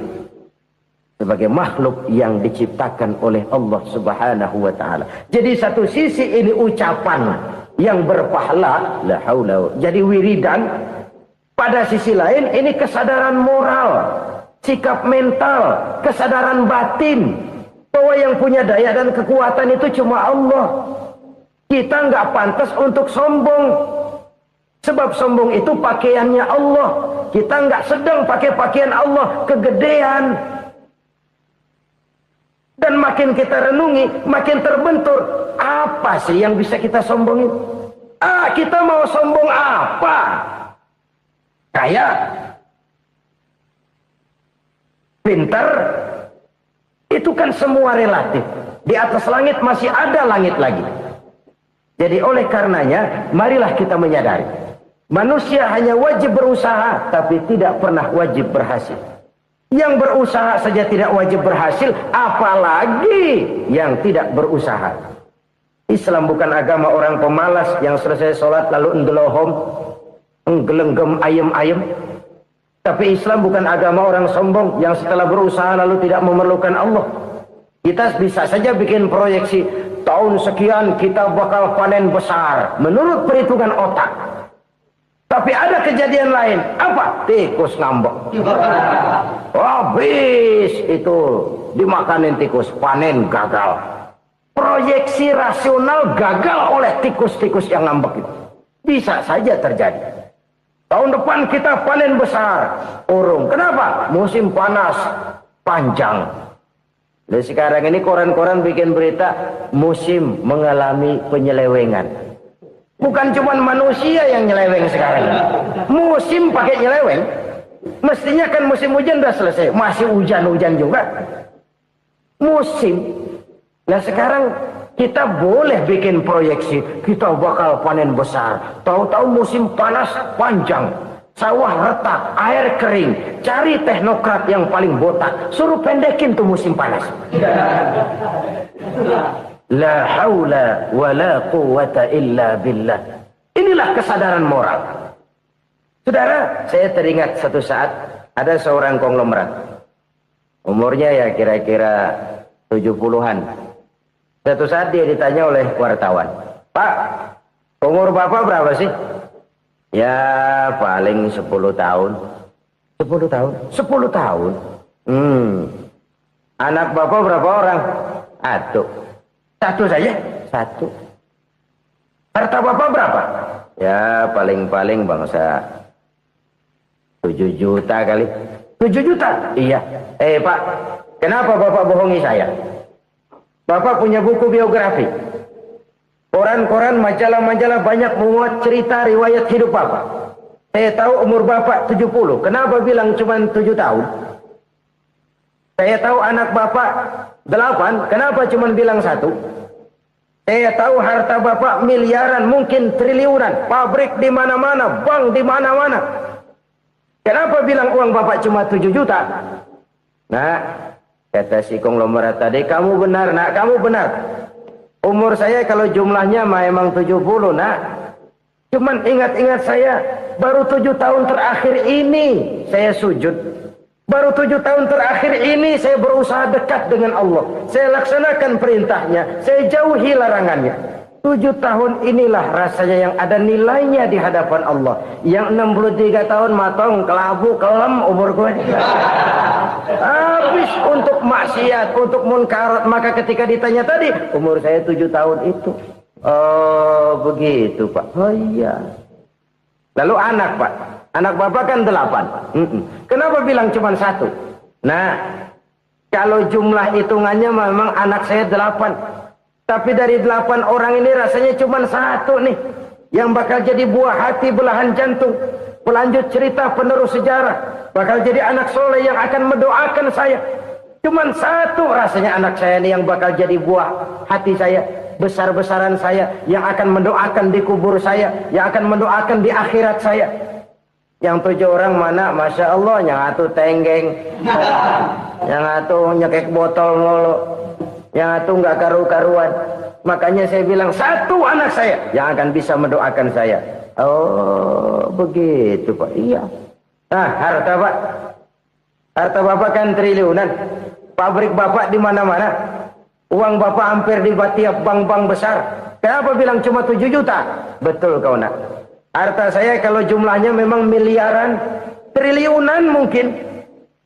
Sebagai makhluk yang diciptakan oleh Allah subhanahu wa ta'ala. Jadi satu sisi ini ucapan yang berpahala. La haula. Jadi wiridan. Pada sisi lain ini kesadaran moral. Sikap mental. Kesadaran batin. Bahwa yang punya daya dan kekuatan itu cuma Allah. Kita nggak pantas untuk sombong. Sebab sombong itu pakaiannya Allah. Kita nggak sedang pakai pakaian Allah, kegedean. Dan makin kita renungi, makin terbentur. Apa sih yang bisa kita sombongin? Kita mau sombong apa? Kaya? Pintar? Itu kan semua relatif. Di atas langit masih ada langit lagi. Jadi oleh karenanya, marilah kita menyadari. Manusia hanya wajib berusaha, tapi tidak pernah wajib berhasil. Yang berusaha saja tidak wajib berhasil, apalagi yang tidak berusaha. Islam bukan agama orang pemalas yang selesai sholat lalu enggelohom, enggelenggem ayem-ayem. Tapi Islam bukan agama orang sombong yang setelah berusaha lalu tidak memerlukan Allah. Kita bisa saja bikin proyeksi, tahun sekian kita bakal panen besar, menurut perhitungan otak. Tapi ada kejadian lain. Apa? Tikus ngambek. Habis itu dimakanin tikus, panen gagal. Proyeksi rasional gagal oleh tikus-tikus yang ngambek itu. Bisa saja terjadi. Tahun depan kita panen besar. Urung. Kenapa? Musim panas panjang. Dan sekarang ini koran-koran bikin berita musim mengalami penyelewengan. Bukan cuma manusia yang nyeleweng sekarang. Musim pakai nyeleweng. Mestinya kan musim hujan udah selesai. Masih hujan-hujan juga. Musim. Nah sekarang kita boleh bikin proyeksi. Kita bakal panen besar. Tahu-tahu musim panas panjang. Sawah retak, air kering. Cari teknokrat yang paling botak. Suruh pendekin tuh musim panas. La haula wa la quwata illa billah. Inilah kesadaran moral. Saudara, saya teringat satu saat ada seorang konglomerat. Umurnya ya kira-kira 70-an. Satu saat dia ditanya oleh wartawan, Pak, umur Bapak berapa sih? Ya paling 10 tahun. 10 tahun? 10 tahun? Anak Bapak berapa orang? Satu. Satu saja? Satu. Harta Bapak berapa? Ya paling-paling bangsa 7 juta kali. 7 juta? Iya. Pak, kenapa Bapak bohongi saya? Bapak punya buku biografi. Koran-koran, majalah-majalah banyak memuat cerita riwayat hidup Bapak. Saya tahu umur Bapak 70. Kenapa bilang cuma 7 tahun? Saya tahu anak Bapak 8. Kenapa cuma bilang 1? Saya tahu harta Bapak miliaran, mungkin triliunan. Pabrik di mana-mana, bank di mana-mana. Kenapa bilang uang Bapak cuma 7 juta? Nah, kata si konglomerat tadi, kamu benar nak, kamu benar. Umur saya kalau jumlahnya memang 70 nak. Cuman ingat-ingat saya, baru 7 tahun terakhir ini saya sujud. Baru 7 tahun terakhir ini saya berusaha dekat dengan Allah. Saya laksanakan perintahnya, saya jauhi larangannya. 7 tahun inilah rasanya yang ada nilainya di hadapan Allah. Yang 63 tahun matong, kelabu, kelam umur gue. Habis untuk maksiat, untuk munkarat. Maka ketika ditanya tadi, umur saya 7 tahun itu. Oh begitu Pak. Oh iya. Lalu anak Pak. Anak Bapak kan 8. Kenapa bilang cuma 1? Nah, kalau jumlah hitungannya memang anak saya 8. Tapi dari 8 orang ini rasanya cuma 1 nih. Yang bakal jadi buah hati, belahan jantung. Pelanjut cerita, penerus sejarah. Bakal jadi anak soleh yang akan mendoakan saya. Cuma 1 rasanya anak saya ini yang bakal jadi buah hati saya. Besar-besaran saya. Yang akan mendoakan di kubur saya. Yang akan mendoakan di akhirat saya. Yang 7 orang mana? Masya Allah. Yang 1 tenggeng. Yang 1 nyekek botol mulu. Yang itu nggak karu-karuan. Makanya saya bilang 1 anak saya yang akan bisa mendoakan saya. Oh begitu Pak. Iya. Nah harta Pak, harta Bapak kan triliunan. Pabrik Bapak di mana-mana. Uang Bapak hampir di tiap bank-bank besar. Kenapa bilang cuma 7 juta? Betul kau nak. Harta saya kalau jumlahnya memang miliaran, triliunan mungkin.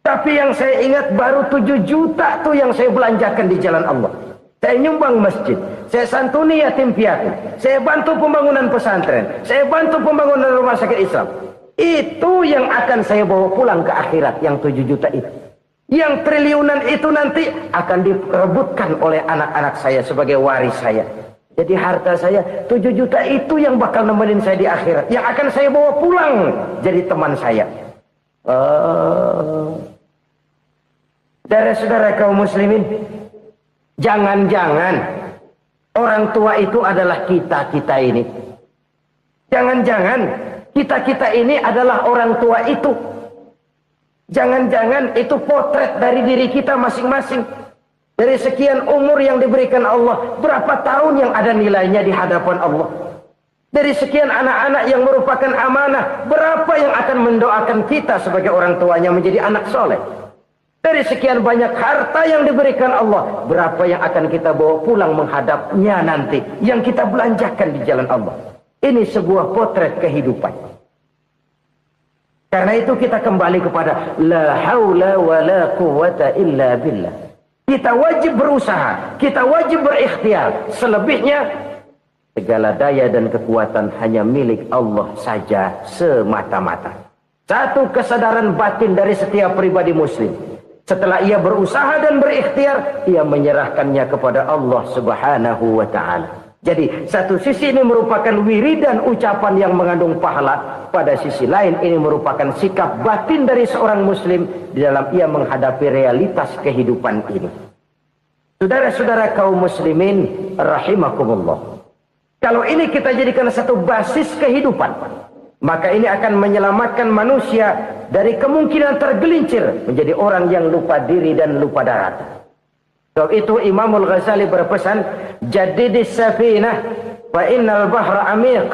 Tapi yang saya ingat baru 7 juta tuh yang saya belanjakan di jalan Allah. Saya nyumbang masjid. Saya santuni yatim piatu. Saya bantu pembangunan pesantren. Saya bantu pembangunan rumah sakit Islam. Itu yang akan saya bawa pulang ke akhirat. Yang 7 juta itu. Yang triliunan itu nanti akan diperebutkan oleh anak-anak saya sebagai waris saya. Jadi harta saya 7 juta itu yang bakal nemenin saya di akhirat. Yang akan saya bawa pulang jadi teman saya. Saudara-saudara kaum muslimin, jangan-jangan orang tua itu adalah kita-kita ini. Jangan-jangan kita-kita ini adalah orang tua itu. Jangan-jangan itu potret dari diri kita masing-masing. Dari sekian umur yang diberikan Allah, berapa tahun yang ada nilainya di hadapan Allah. Dari sekian anak-anak yang merupakan amanah, berapa yang akan mendoakan kita sebagai orang tuanya menjadi anak soleh. Dari sekian banyak harta yang diberikan Allah, berapa yang akan kita bawa pulang menghadapnya nanti, yang kita belanjakan di jalan Allah. Ini sebuah potret kehidupan. Karena itu kita kembali kepada la haula wa la quwwata illa billah. Kita wajib berusaha, kita wajib berikhtiar. Selebihnya, segala daya dan kekuatan hanya milik Allah saja semata-mata. Satu kesadaran batin dari setiap pribadi muslim. Setelah ia berusaha dan berikhtiar, ia menyerahkannya kepada Allah Subhanahu wa ta'ala. Jadi, satu sisi ini merupakan wiridan ucapan yang mengandung pahala. Pada sisi lain, ini merupakan sikap batin dari seorang muslim di dalam ia menghadapi realitas kehidupan ini. Saudara-saudara kaum muslimin, rahimakumullah. Kalau ini kita jadikan satu basis kehidupan, maka ini akan menyelamatkan manusia dari kemungkinan tergelincir menjadi orang yang lupa diri dan lupa darat. Sebab itu Imamul Ghazali berpesan, jadidis safinah fa innal bahra amiq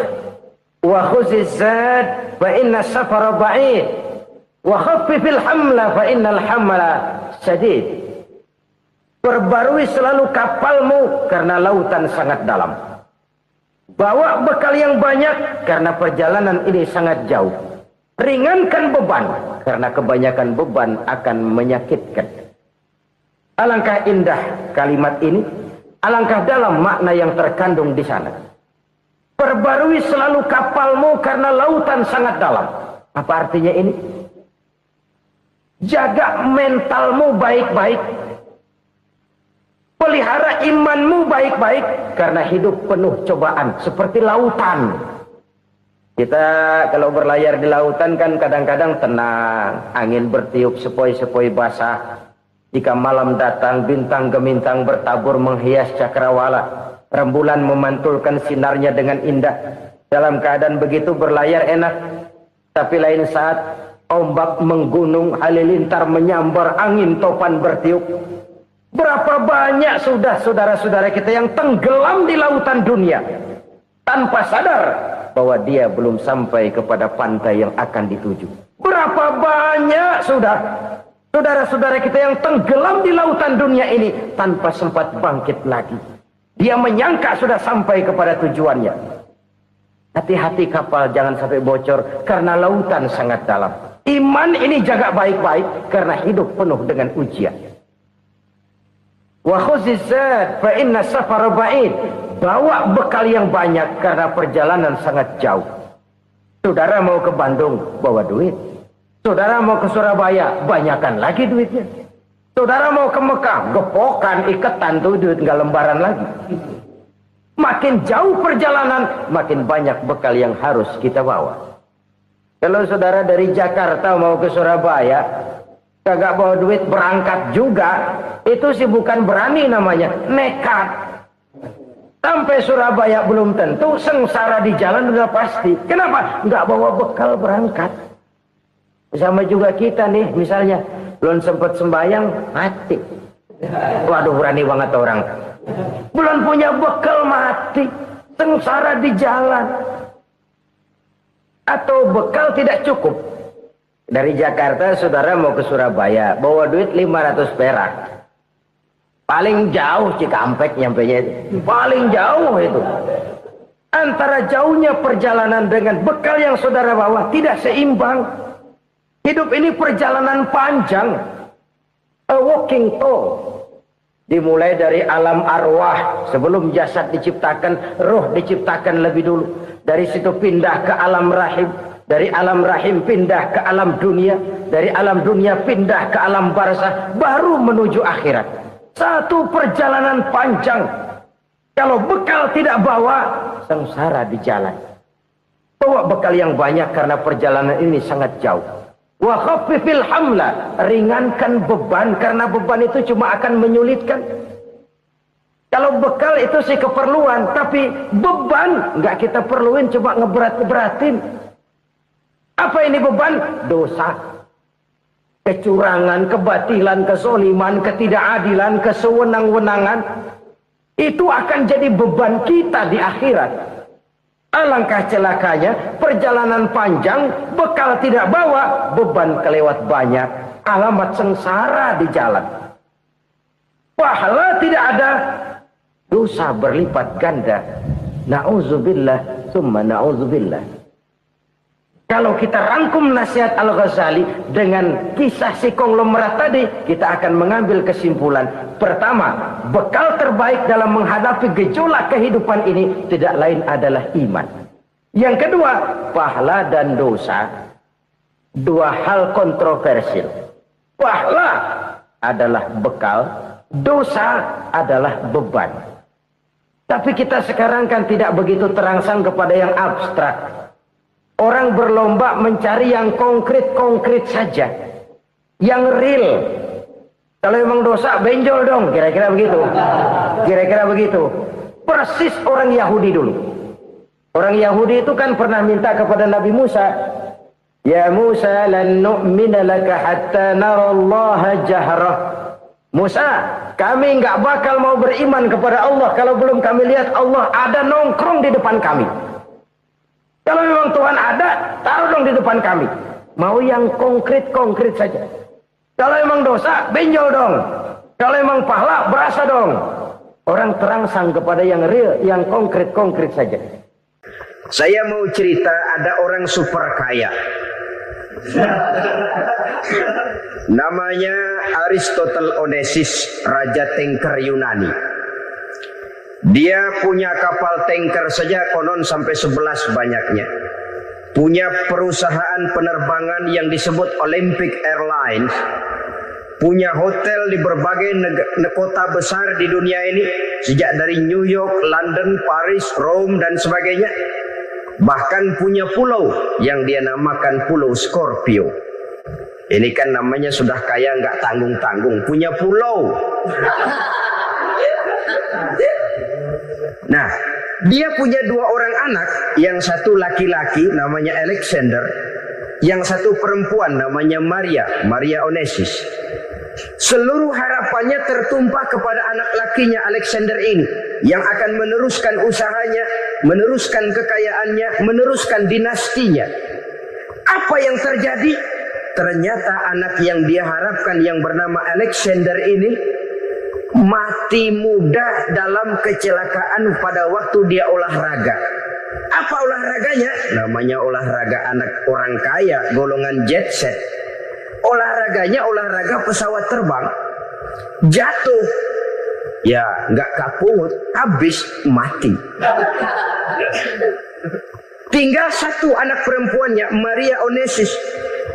wa khuziz zad fa inna safara ba'id wa khaffifil hamla fa innal hamla sadid. Perbarui selalu kapalmu karena lautan sangat dalam. Bawa bekal yang banyak karena perjalanan ini sangat jauh. Ringankan beban karena kebanyakan beban akan menyakitkan. Alangkah indah kalimat ini, alangkah dalam makna yang terkandung di sana. Perbarui selalu kapalmu karena lautan sangat dalam. Apa artinya ini? Jaga mentalmu baik-baik. Pelihara imanmu baik-baik karena hidup penuh cobaan seperti lautan. Kita kalau berlayar di lautan kan kadang-kadang tenang, angin bertiup sepoi-sepoi basah. Jika malam datang bintang gemintang bertabur menghias cakrawala, rembulan memantulkan sinarnya dengan indah. Dalam keadaan begitu berlayar enak, tapi lain saat ombak menggunung, halilintar menyambar, angin topan bertiup. Berapa banyak sudah saudara-saudara kita yang tenggelam di lautan dunia tanpa sadar bahwa dia belum sampai kepada pantai yang akan dituju. Berapa banyak sudah saudara-saudara kita yang tenggelam di lautan dunia ini tanpa sempat bangkit lagi. Dia menyangka sudah sampai kepada tujuannya. Hati-hati kapal jangan sampai bocor karena lautan sangat dalam. Iman ini jaga baik-baik karena hidup penuh dengan ujian. Wa khuzizat fa inna safara ba'id. Bawa bekal yang banyak karena perjalanan sangat jauh. Saudara mau ke Bandung, bawa duit. Saudara mau ke Surabaya, banyakan lagi duitnya. Saudara mau ke Mekah, gepokan, iketan tuh duit nggak lembaran lagi. Makin jauh perjalanan, makin banyak bekal yang harus kita bawa. Kalau saudara dari Jakarta mau ke Surabaya, kagak bawa duit berangkat juga, itu sih bukan berani namanya, nekat. Sampai Surabaya belum tentu, sengsara di jalan udah pasti. Kenapa? Nggak bawa bekal berangkat. Sama juga kita nih, misalnya belum sempat sembahyang, mati. Waduh, berani banget orang. Belum punya bekal, mati. Sengsara di jalan. Atau bekal tidak cukup. Dari Jakarta saudara mau ke Surabaya, bawa duit 500 perak. Paling jauh Cikampek nyampenya itu. Paling jauh itu. Antara jauhnya perjalanan dengan bekal yang saudara bawa tidak seimbang. Hidup ini perjalanan panjang. A walking tour. Dimulai dari alam arwah. Sebelum jasad diciptakan, roh diciptakan lebih dulu. Dari situ pindah ke alam rahim. Dari alam rahim pindah ke alam dunia. Dari alam dunia pindah ke alam barzah. Baru menuju akhirat. Satu perjalanan panjang. Kalau bekal tidak bawa, sengsara di jalan. Bawa bekal yang banyak karena perjalanan ini sangat jauh. Wa khaffifil hamla, ringankan beban karena beban itu cuma akan menyulitkan. Kalau bekal itu sih keperluan, tapi beban nggak kita perluin, coba ngeberat-beratin. Apa ini beban? Dosa, kecurangan, kebatilan, kesoliman, ketidakadilan, kesewenang-wenangan. Itu akan jadi beban kita di akhirat. Alangkah celakanya, perjalanan panjang, bekal tidak bawa, beban kelewat banyak, alamat sengsara di jalan. Pahala tidak ada, dosa berlipat ganda. Na'udzubillah, summa na'udzubillah. Kalau kita rangkum nasihat Al-Ghazali dengan kisah si konglomerat tadi, kita akan mengambil kesimpulan. Pertama, bekal terbaik dalam menghadapi gejolak kehidupan ini tidak lain adalah iman. Yang kedua, pahala dan dosa. Dua hal kontroversial. Pahala adalah bekal, dosa adalah beban. Tapi kita sekarang kan tidak begitu terangsang kepada yang abstrak. Orang berlomba mencari yang konkret-konkret saja. Yang real. Kalau memang dosa, benjol dong. Kira-kira begitu. Kira-kira begitu. Persis orang Yahudi dulu. Orang Yahudi itu kan pernah minta kepada Nabi Musa. Ya Musa, lan nu'mina laka hatta narallaha jahrah. Musa, kami nggak bakal mau beriman kepada Allah kalau belum kami lihat Allah ada nongkrong di depan kami. Kalau memang Tuhan ada, taruh dong di depan kami. Mau yang konkret-konkret saja. Kalau memang dosa, benjol dong. Kalau emang pahala, berasa dong. Orang terangsang kepada yang real, yang konkret-konkret saja. Saya mau cerita, ada orang super kaya. Namanya Aristotle Onesius, Raja Tanker Yunani. Dia punya kapal tanker saja konon sampai 11 banyaknya. Punya perusahaan penerbangan yang disebut Olympic Airlines. Punya hotel di berbagai kota besar di dunia ini. Sejak dari New York, London, Paris, Rome dan sebagainya. Bahkan punya pulau yang dia namakan Pulau Scorpio. Ini kan namanya sudah kaya nggak tanggung-tanggung, punya pulau. Nah, dia punya 2 orang anak, yang satu laki-laki namanya Alexander, yang satu perempuan namanya Maria Onesius. Seluruh harapannya tertumpah kepada anak lakinya Alexander ini, yang akan meneruskan usahanya, meneruskan kekayaannya, meneruskan dinastinya. Apa yang terjadi? Ternyata anak yang dia harapkan yang bernama Alexander ini mati muda dalam kecelakaan pada waktu dia olahraga. Apa olahraganya? Namanya olahraga anak orang kaya, golongan jet set. Olahraganya olahraga pesawat terbang. Jatuh. Ya, nggak kaput, habis mati. Tinggal satu anak perempuannya, Maria Onesius.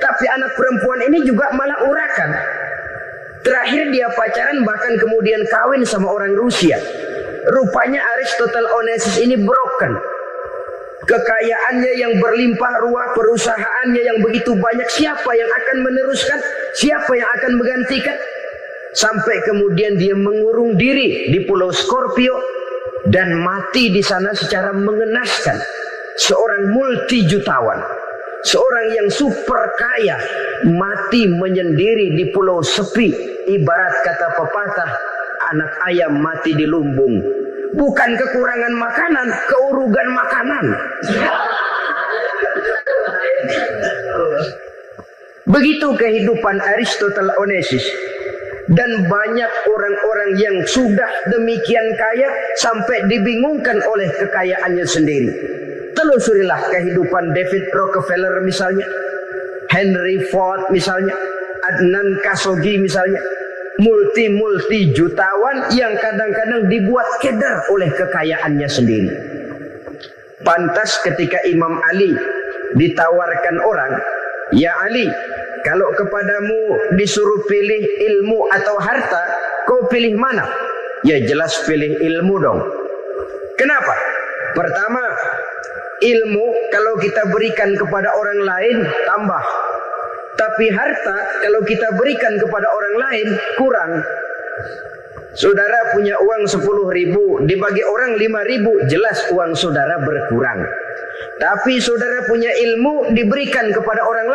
Tapi anak perempuan ini juga malah urakan. Terakhir dia pacaran, bahkan kemudian kawin sama orang Rusia. Rupanya Aristotle Onesius ini broken. Kekayaannya yang berlimpah ruah, perusahaannya yang begitu banyak, siapa yang akan meneruskan? Siapa yang akan menggantikan? Sampai kemudian dia mengurung diri di Pulau Scorpio dan mati di sana secara mengenaskan. Seorang multi-jutawan, seorang yang super kaya, mati menyendiri di pulau sepi. Ibarat kata pepatah, anak ayam mati di lumbung. Bukan kekurangan makanan, keurugan makanan. Begitu kehidupan Aristotle Onesius. Dan banyak orang-orang yang sudah demikian kaya sampai dibingungkan oleh kekayaannya sendiri. Telusurilah kehidupan David Rockefeller misalnya, Henry Ford misalnya, Adnan Khashoggi misalnya. Multi jutawan yang kadang-kadang dibuat keder oleh kekayaannya sendiri. Pantas ketika Imam Ali ditawarkan orang, "Ya Ali, kalau kepadamu disuruh pilih ilmu atau harta, kau pilih mana?" Ya jelas pilih ilmu dong. Kenapa? Pertama, ilmu kalau kita berikan kepada orang lain tambah. Tapi harta kalau kita berikan kepada orang lain kurang. Saudara punya uang 10.000, dibagi orang 5.000, jelas uang saudara berkurang. Tapi saudara punya ilmu diberikan kepada orang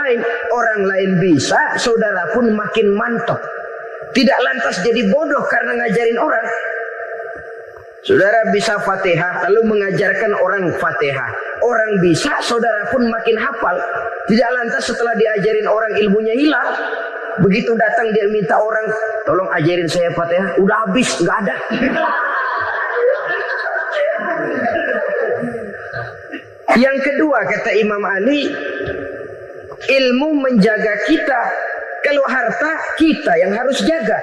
lain bisa, saudara pun makin mantap. Tidak lantas jadi bodoh karena ngajarin orang. Saudara bisa Fatihah lalu mengajarkan orang Fatihah. Orang bisa, saudara pun makin hafal. Tidak lantas setelah diajarin orang ilmunya hilang. Begitu datang dia minta orang, "Tolong ajarin saya Fatihah." Udah habis, nggak ada. Yang kedua kata Imam Ali, ilmu menjaga kita. Kalau harta kita yang harus jaga.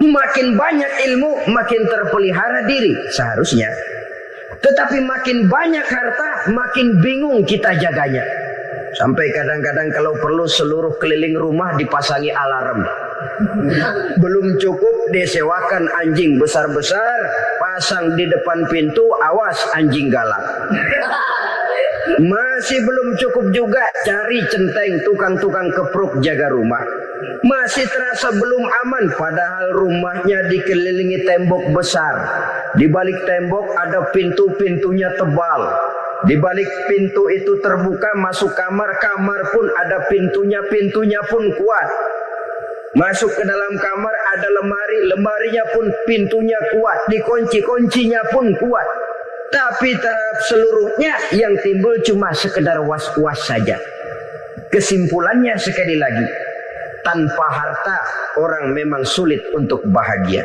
Makin banyak ilmu, makin terpelihara diri seharusnya. Tetapi makin banyak harta, makin bingung kita jaganya. Sampai kadang-kadang kalau perlu seluruh keliling rumah dipasangi alarm. Belum cukup disewakan anjing besar-besar, pasang di depan pintu, awas anjing galak. Masih belum cukup juga cari centeng tukang-tukang kepruk jaga rumah. Masih terasa belum aman, padahal rumahnya dikelilingi tembok besar. Di balik tembok ada pintu-pintunya tebal. Di balik pintu itu terbuka masuk kamar, kamar pun ada pintunya pun kuat. Masuk ke dalam kamar ada lemari, lemarinya pun pintunya kuat, dikunci-kuncinya pun kuat. Tapi terhadap seluruhnya yang timbul cuma sekedar was-was saja. Kesimpulannya sekali lagi, tanpa harta orang memang sulit untuk bahagia.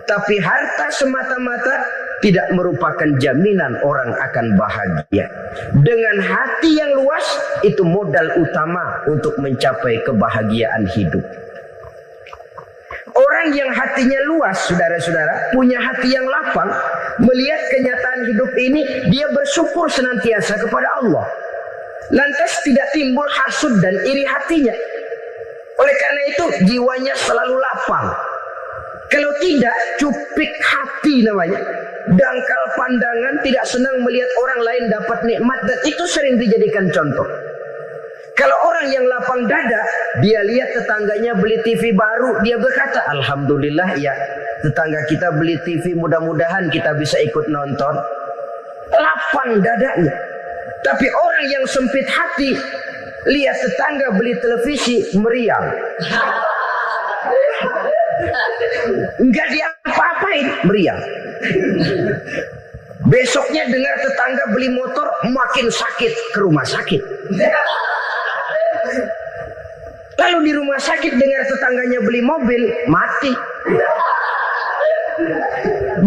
Tapi harta semata-mata tidak merupakan jaminan orang akan bahagia. Dengan hati yang luas, itu modal utama untuk mencapai kebahagiaan hidup. Orang yang hatinya luas, saudara-saudara, punya hati yang lapang, melihat kenyataan hidup ini, dia bersyukur senantiasa kepada Allah. Lantas tidak timbul hasud dan iri hatinya. Oleh karena itu jiwanya selalu lapang. Kalau tidak, cupik hati namanya. Dangkal pandangan, tidak senang melihat orang lain dapat nikmat, dan itu sering dijadikan contoh. Kalau orang yang lapang dada, dia lihat tetangganya beli TV baru, dia berkata, alhamdulillah ya, tetangga kita beli TV, mudah-mudahan kita bisa ikut nonton. Lapang dadanya. Tapi orang yang sempit hati, lihat tetangga beli televisi, meriang. Enggak diapa-apain, meriang. Besoknya dengar tetangga beli motor, makin sakit, ke rumah sakit. Lalu di rumah sakit dengar tetangganya beli mobil, mati.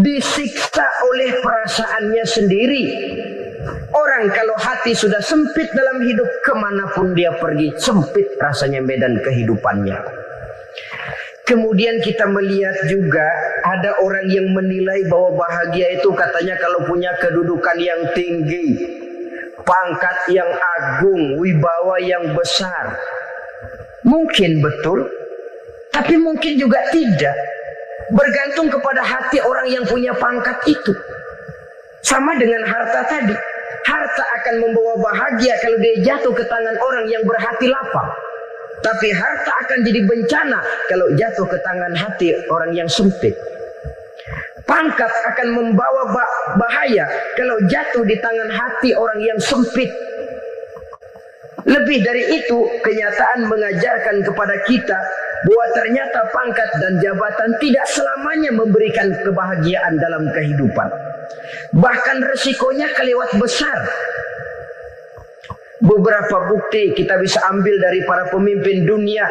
Disiksa oleh perasaannya sendiri. Orang kalau hati sudah sempit dalam hidup, kemanapun dia pergi, sempit rasanya medan kehidupannya. Kemudian kita melihat juga ada orang yang menilai bahwa bahagia itu katanya kalau punya kedudukan yang tinggi, pangkat yang agung, wibawa yang besar. Mungkin betul, tapi mungkin juga tidak. Bergantung kepada hati orang yang punya pangkat itu. Sama dengan harta tadi. Harta akan membawa bahagia kalau dia jatuh ke tangan orang yang berhati lapang. Tapi harta akan jadi bencana kalau jatuh ke tangan hati orang yang sempit. Pangkat akan membawa bahaya kalau jatuh di tangan hati orang yang sempit. Lebih dari itu, kenyataan mengajarkan kepada kita bahwa ternyata pangkat dan jabatan tidak selamanya memberikan kebahagiaan dalam kehidupan. Bahkan resikonya kelewat besar. Beberapa bukti kita bisa ambil dari para pemimpin dunia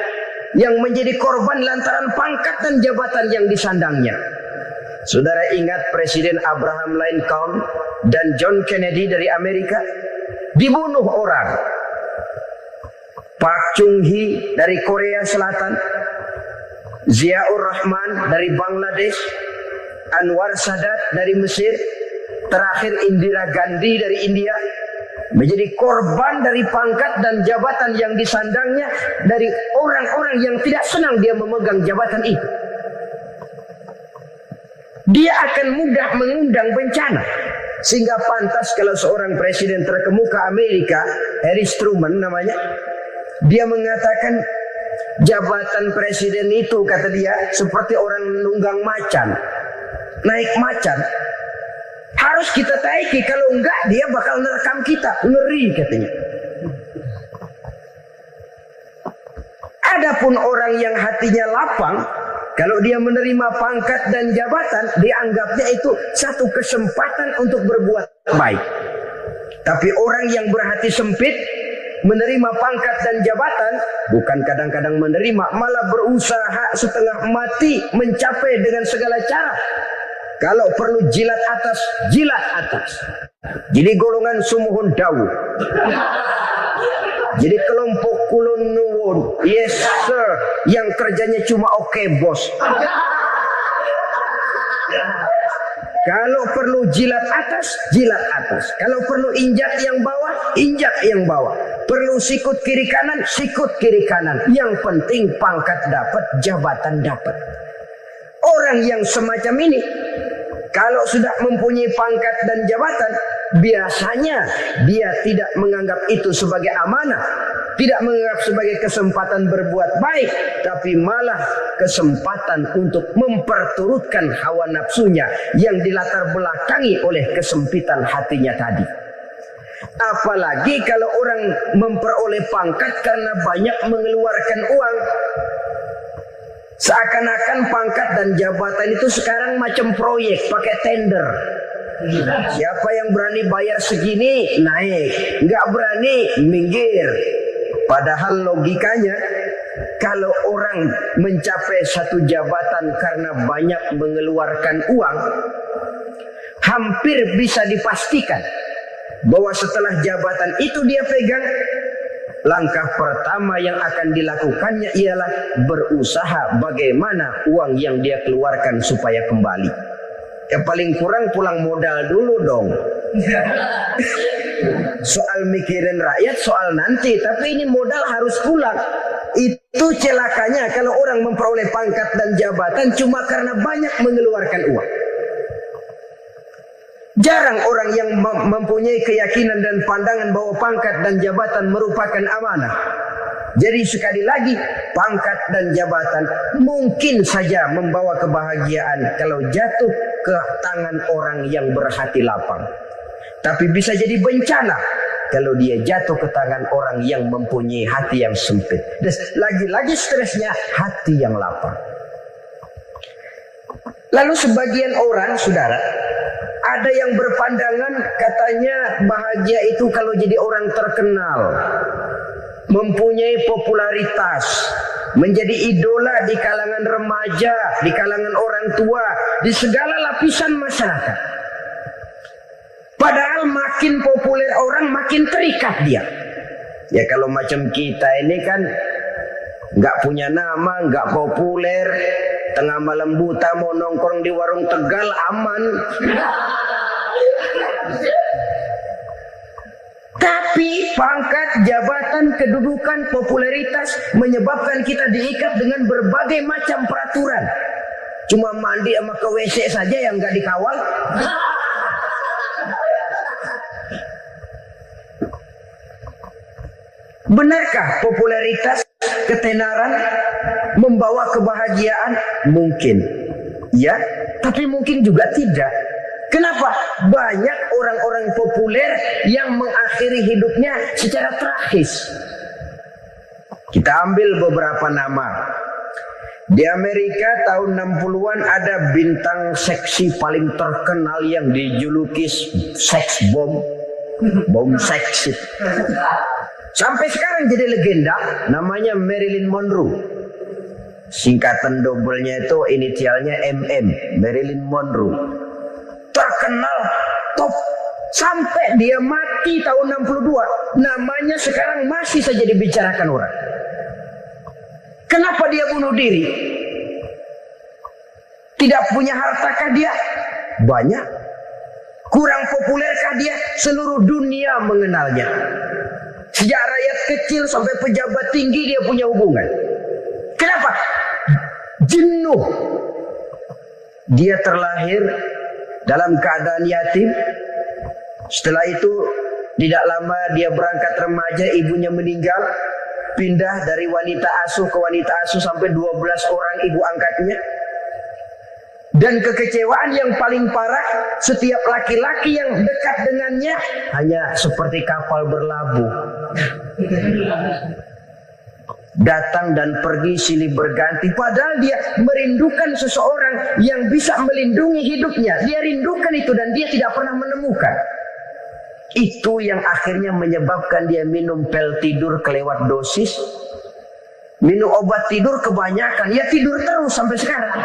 yang menjadi korban lantaran pangkat dan jabatan yang disandangnya. Saudara ingat Presiden Abraham Lincoln dan John Kennedy dari Amerika dibunuh orang. Park Chung-hee dari Korea Selatan, Ziaur Rahman dari Bangladesh, Anwar Sadat dari Mesir, terakhir Indira Gandhi dari India, menjadi korban dari pangkat dan jabatan yang disandangnya dari orang-orang yang tidak senang dia memegang jabatan itu. Dia akan mudah mengundang bencana. Sehingga pantas kalau seorang presiden terkemuka Amerika, Harry Truman namanya, dia mengatakan jabatan presiden itu, kata dia, seperti orang nunggang macan, naik macan. Harus kita taiki, kalau enggak dia bakal nerekam kita, ngeri katanya. Adapun orang yang hatinya lapang, kalau dia menerima pangkat dan jabatan, dianggapnya itu satu kesempatan untuk berbuat baik. Tapi orang yang berhati sempit, menerima pangkat dan jabatan, bukan kadang-kadang menerima, malah berusaha setengah mati mencapai dengan segala cara. Kalau perlu jilat atas, jilat atas. Jadi golongan sumuhun dawu. Jadi kelompok kulon nuwun, yes sir, yang kerjanya cuma oke bos. Kalau perlu jilat atas, jilat atas. Kalau perlu injak yang bawah, injak yang bawah. Perlu sikut kiri kanan, sikut kiri kanan. Yang penting pangkat dapat, jabatan dapat. Orang yang semacam ini, kalau sudah mempunyai pangkat dan jabatan, biasanya dia tidak menganggap itu sebagai amanah, tidak menganggap sebagai kesempatan berbuat baik, tapi malah kesempatan untuk memperturutkan hawa nafsunya yang dilatar belakangi oleh kesempitan hatinya tadi. Apalagi kalau orang memperoleh pangkat karena banyak mengeluarkan uang. Seakan-akan pangkat dan jabatan itu sekarang macam proyek, pakai tender. Siapa yang berani bayar segini, naik. Nggak berani, minggir. Padahal logikanya, kalau orang mencapai satu jabatan karena banyak mengeluarkan uang, hampir bisa dipastikan bahwa setelah jabatan itu dia pegang, langkah pertama yang akan dilakukannya ialah berusaha bagaimana uang yang dia keluarkan supaya kembali. Ya paling kurang pulang modal dulu dong. Soal mikirin rakyat, soal nanti, tapi ini modal harus pulang. Itu celakanya kalau orang memperoleh pangkat dan jabatan cuma karena banyak mengeluarkan uang. Jarang orang yang mempunyai keyakinan dan pandangan bahwa pangkat dan jabatan merupakan amanah. Jadi sekali lagi, pangkat dan jabatan mungkin saja membawa kebahagiaan kalau jatuh ke tangan orang yang berhati lapang. Tapi bisa jadi bencana kalau dia jatuh ke tangan orang yang mempunyai hati yang sempit. Dan lagi-lagi stresnya hati yang lapang. Lalu sebagian orang, saudara, ada yang berpandangan katanya bahagia itu kalau jadi orang terkenal, mempunyai popularitas, menjadi idola di kalangan remaja, di kalangan orang tua, di segala lapisan masyarakat. Padahal makin populer orang makin terikat dia. Ya kalau macam kita ini kan nggak punya nama, nggak populer, tengah malam buta mau nongkrong di warung Tegal aman. Tapi pangkat, jabatan, kedudukan, popularitas menyebabkan kita diikat dengan berbagai macam peraturan. Cuma mandi sama ke WC saja yang nggak dikawal. Benarkah popularitas, ketenaran membawa kebahagiaan? Mungkin. Ya, tapi mungkin juga tidak. Kenapa? Banyak orang-orang populer yang mengakhiri hidupnya secara tragis. Kita ambil beberapa nama. Di Amerika tahun 60-an ada bintang seksi paling terkenal yang dijuluki seks bom. Bom seksi. Sampai sekarang jadi legenda, namanya Marilyn Monroe. Singkatan dobelnya itu inisialnya MM, Marilyn Monroe. Terkenal, top, sampai dia mati tahun 62. Namanya sekarang masih saja dibicarakan orang. Kenapa dia bunuh diri? Tidak punya hartakah dia? Banyak. Kurang populerkah dia? Seluruh dunia mengenalnya. Sejak rakyat kecil sampai pejabat tinggi dia punya hubungan. Kenapa? Jenuh. Dia terlahir dalam keadaan yatim. Setelah itu tidak lama dia berangkat remaja, ibunya meninggal. Pindah dari wanita asuh ke wanita asuh sampai 12 orang ibu angkatnya. Dan kekecewaan yang paling parah, setiap laki-laki yang dekat dengannya hanya seperti kapal berlabuh. Datang dan pergi silih berganti. Padahal dia merindukan seseorang yang bisa melindungi hidupnya. Dia rindukan itu dan dia tidak pernah menemukan. Itu yang akhirnya menyebabkan dia minum pil tidur kelewat dosis. Minum obat tidur kebanyakan. Ya tidur terus sampai sekarang.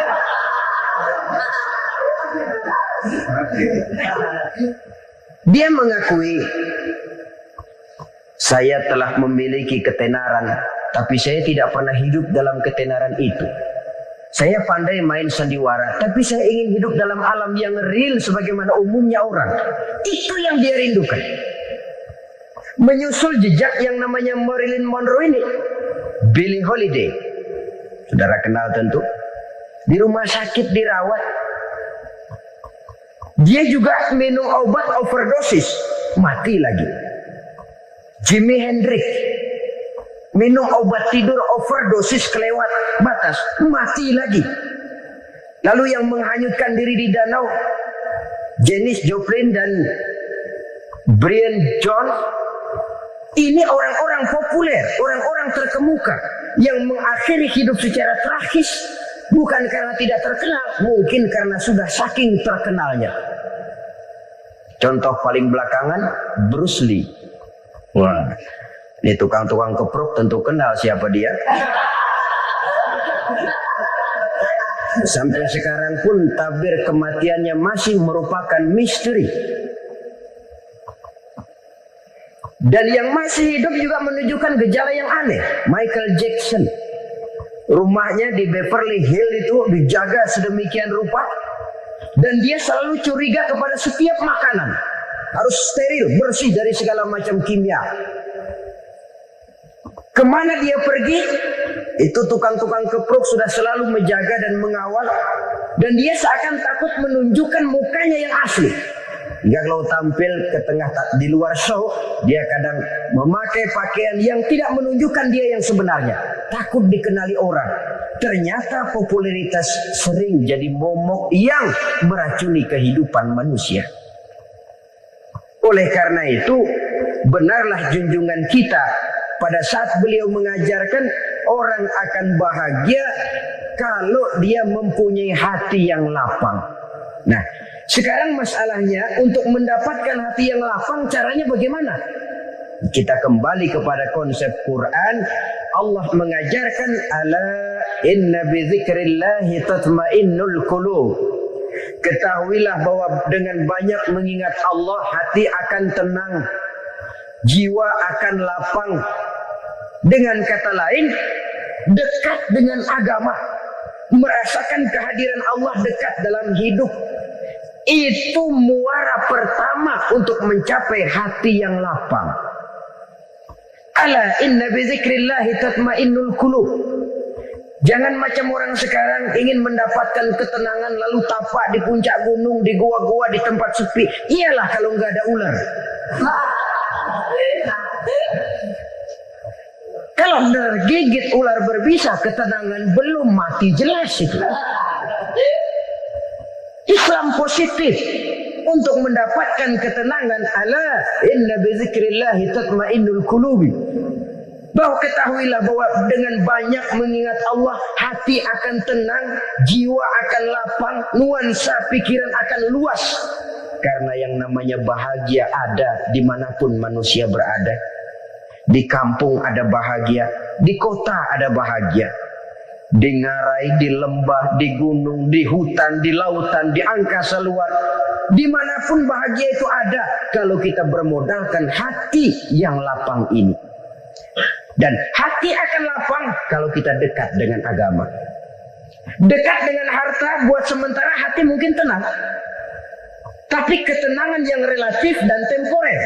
Dia mengakui, saya telah memiliki ketenaran, tapi saya tidak pernah hidup dalam ketenaran itu. Saya pandai main sandiwara, tapi saya ingin hidup dalam alam yang real sebagaimana umumnya orang. Itu yang dia rindukan. Menyusul jejak yang namanya Marilyn Monroe ini, Billie Holiday, saudara kenal tentu. Di rumah sakit dirawat. Dia juga minum obat overdosis, mati lagi. Jimi Hendrix minum obat tidur overdosis kelewat batas, mati lagi. Lalu yang menghanyutkan diri di danau, Janis Joplin dan Brian Jones. Ini orang-orang populer, orang-orang terkemuka yang mengakhiri hidup secara tragis. Bukan karena tidak terkenal, mungkin karena sudah saking terkenalnya. Contoh paling belakangan, Bruce Lee. Wah, ini tukang-tukang keprok tentu kenal siapa dia. Sampai sekarang pun tabir kematiannya masih merupakan misteri. Dan yang masih hidup juga menunjukkan gejala yang aneh. Michael Jackson, rumahnya di Beverly Hills itu dijaga sedemikian rupa, dan dia selalu curiga kepada setiap makanan harus steril, bersih dari segala macam kimia. Kemana dia pergi, itu tukang-tukang kepruk sudah selalu menjaga dan mengawal, dan dia seakan takut menunjukkan mukanya yang asli. Hingga kalau tampil ke tengah di luar show, dia kadang memakai pakaian yang tidak menunjukkan dia yang sebenarnya. Takut dikenali orang. Ternyata popularitas sering jadi momok yang meracuni kehidupan manusia. Oleh karena itu, benarlah junjungan kita pada saat beliau mengajarkan orang akan bahagia kalau dia mempunyai hati yang lapang. Nah, sekarang masalahnya untuk mendapatkan hati yang lapang, caranya bagaimana? Kita kembali kepada konsep Quran. Allah mengajarkan, ala inna bi dzikrillahi tatmainnul qulub. Ketahuilah bahwa dengan banyak mengingat Allah, hati akan tenang, jiwa akan lapang. Dengan kata lain, dekat dengan agama, merasakan kehadiran Allah dekat dalam hidup. Itu muara pertama untuk mencapai hati yang lapang. Ala inna bi dzikrillahi tatmainnul qulub. Jangan macam orang sekarang ingin mendapatkan ketenangan lalu tapak di puncak gunung, di gua-gua, di tempat sepi. Iyalah kalau nggak ada ular. Kalau tergigit ular berbisa, ketenangan belum mati jelas itu. Islam positif untuk mendapatkan ketenangan. Ala inna bi dzikrillahi tatmainnul qulubi. Bahwa ketahuilah bahwa dengan banyak mengingat Allah, hati akan tenang, jiwa akan lapang, nuansa pikiran akan luas. Karena yang namanya bahagia ada dimanapun manusia berada. Di kampung ada bahagia, di kota ada bahagia. Di ngarai, di lembah, di gunung, di hutan, di lautan, di angkasa luar. Dimanapun bahagia itu ada kalau kita bermodalkan hati yang lapang ini. Dan hati akan lapang kalau kita dekat dengan agama. Dekat dengan harta buat sementara hati mungkin tenang. Tapi ketenangan yang relatif dan temporer.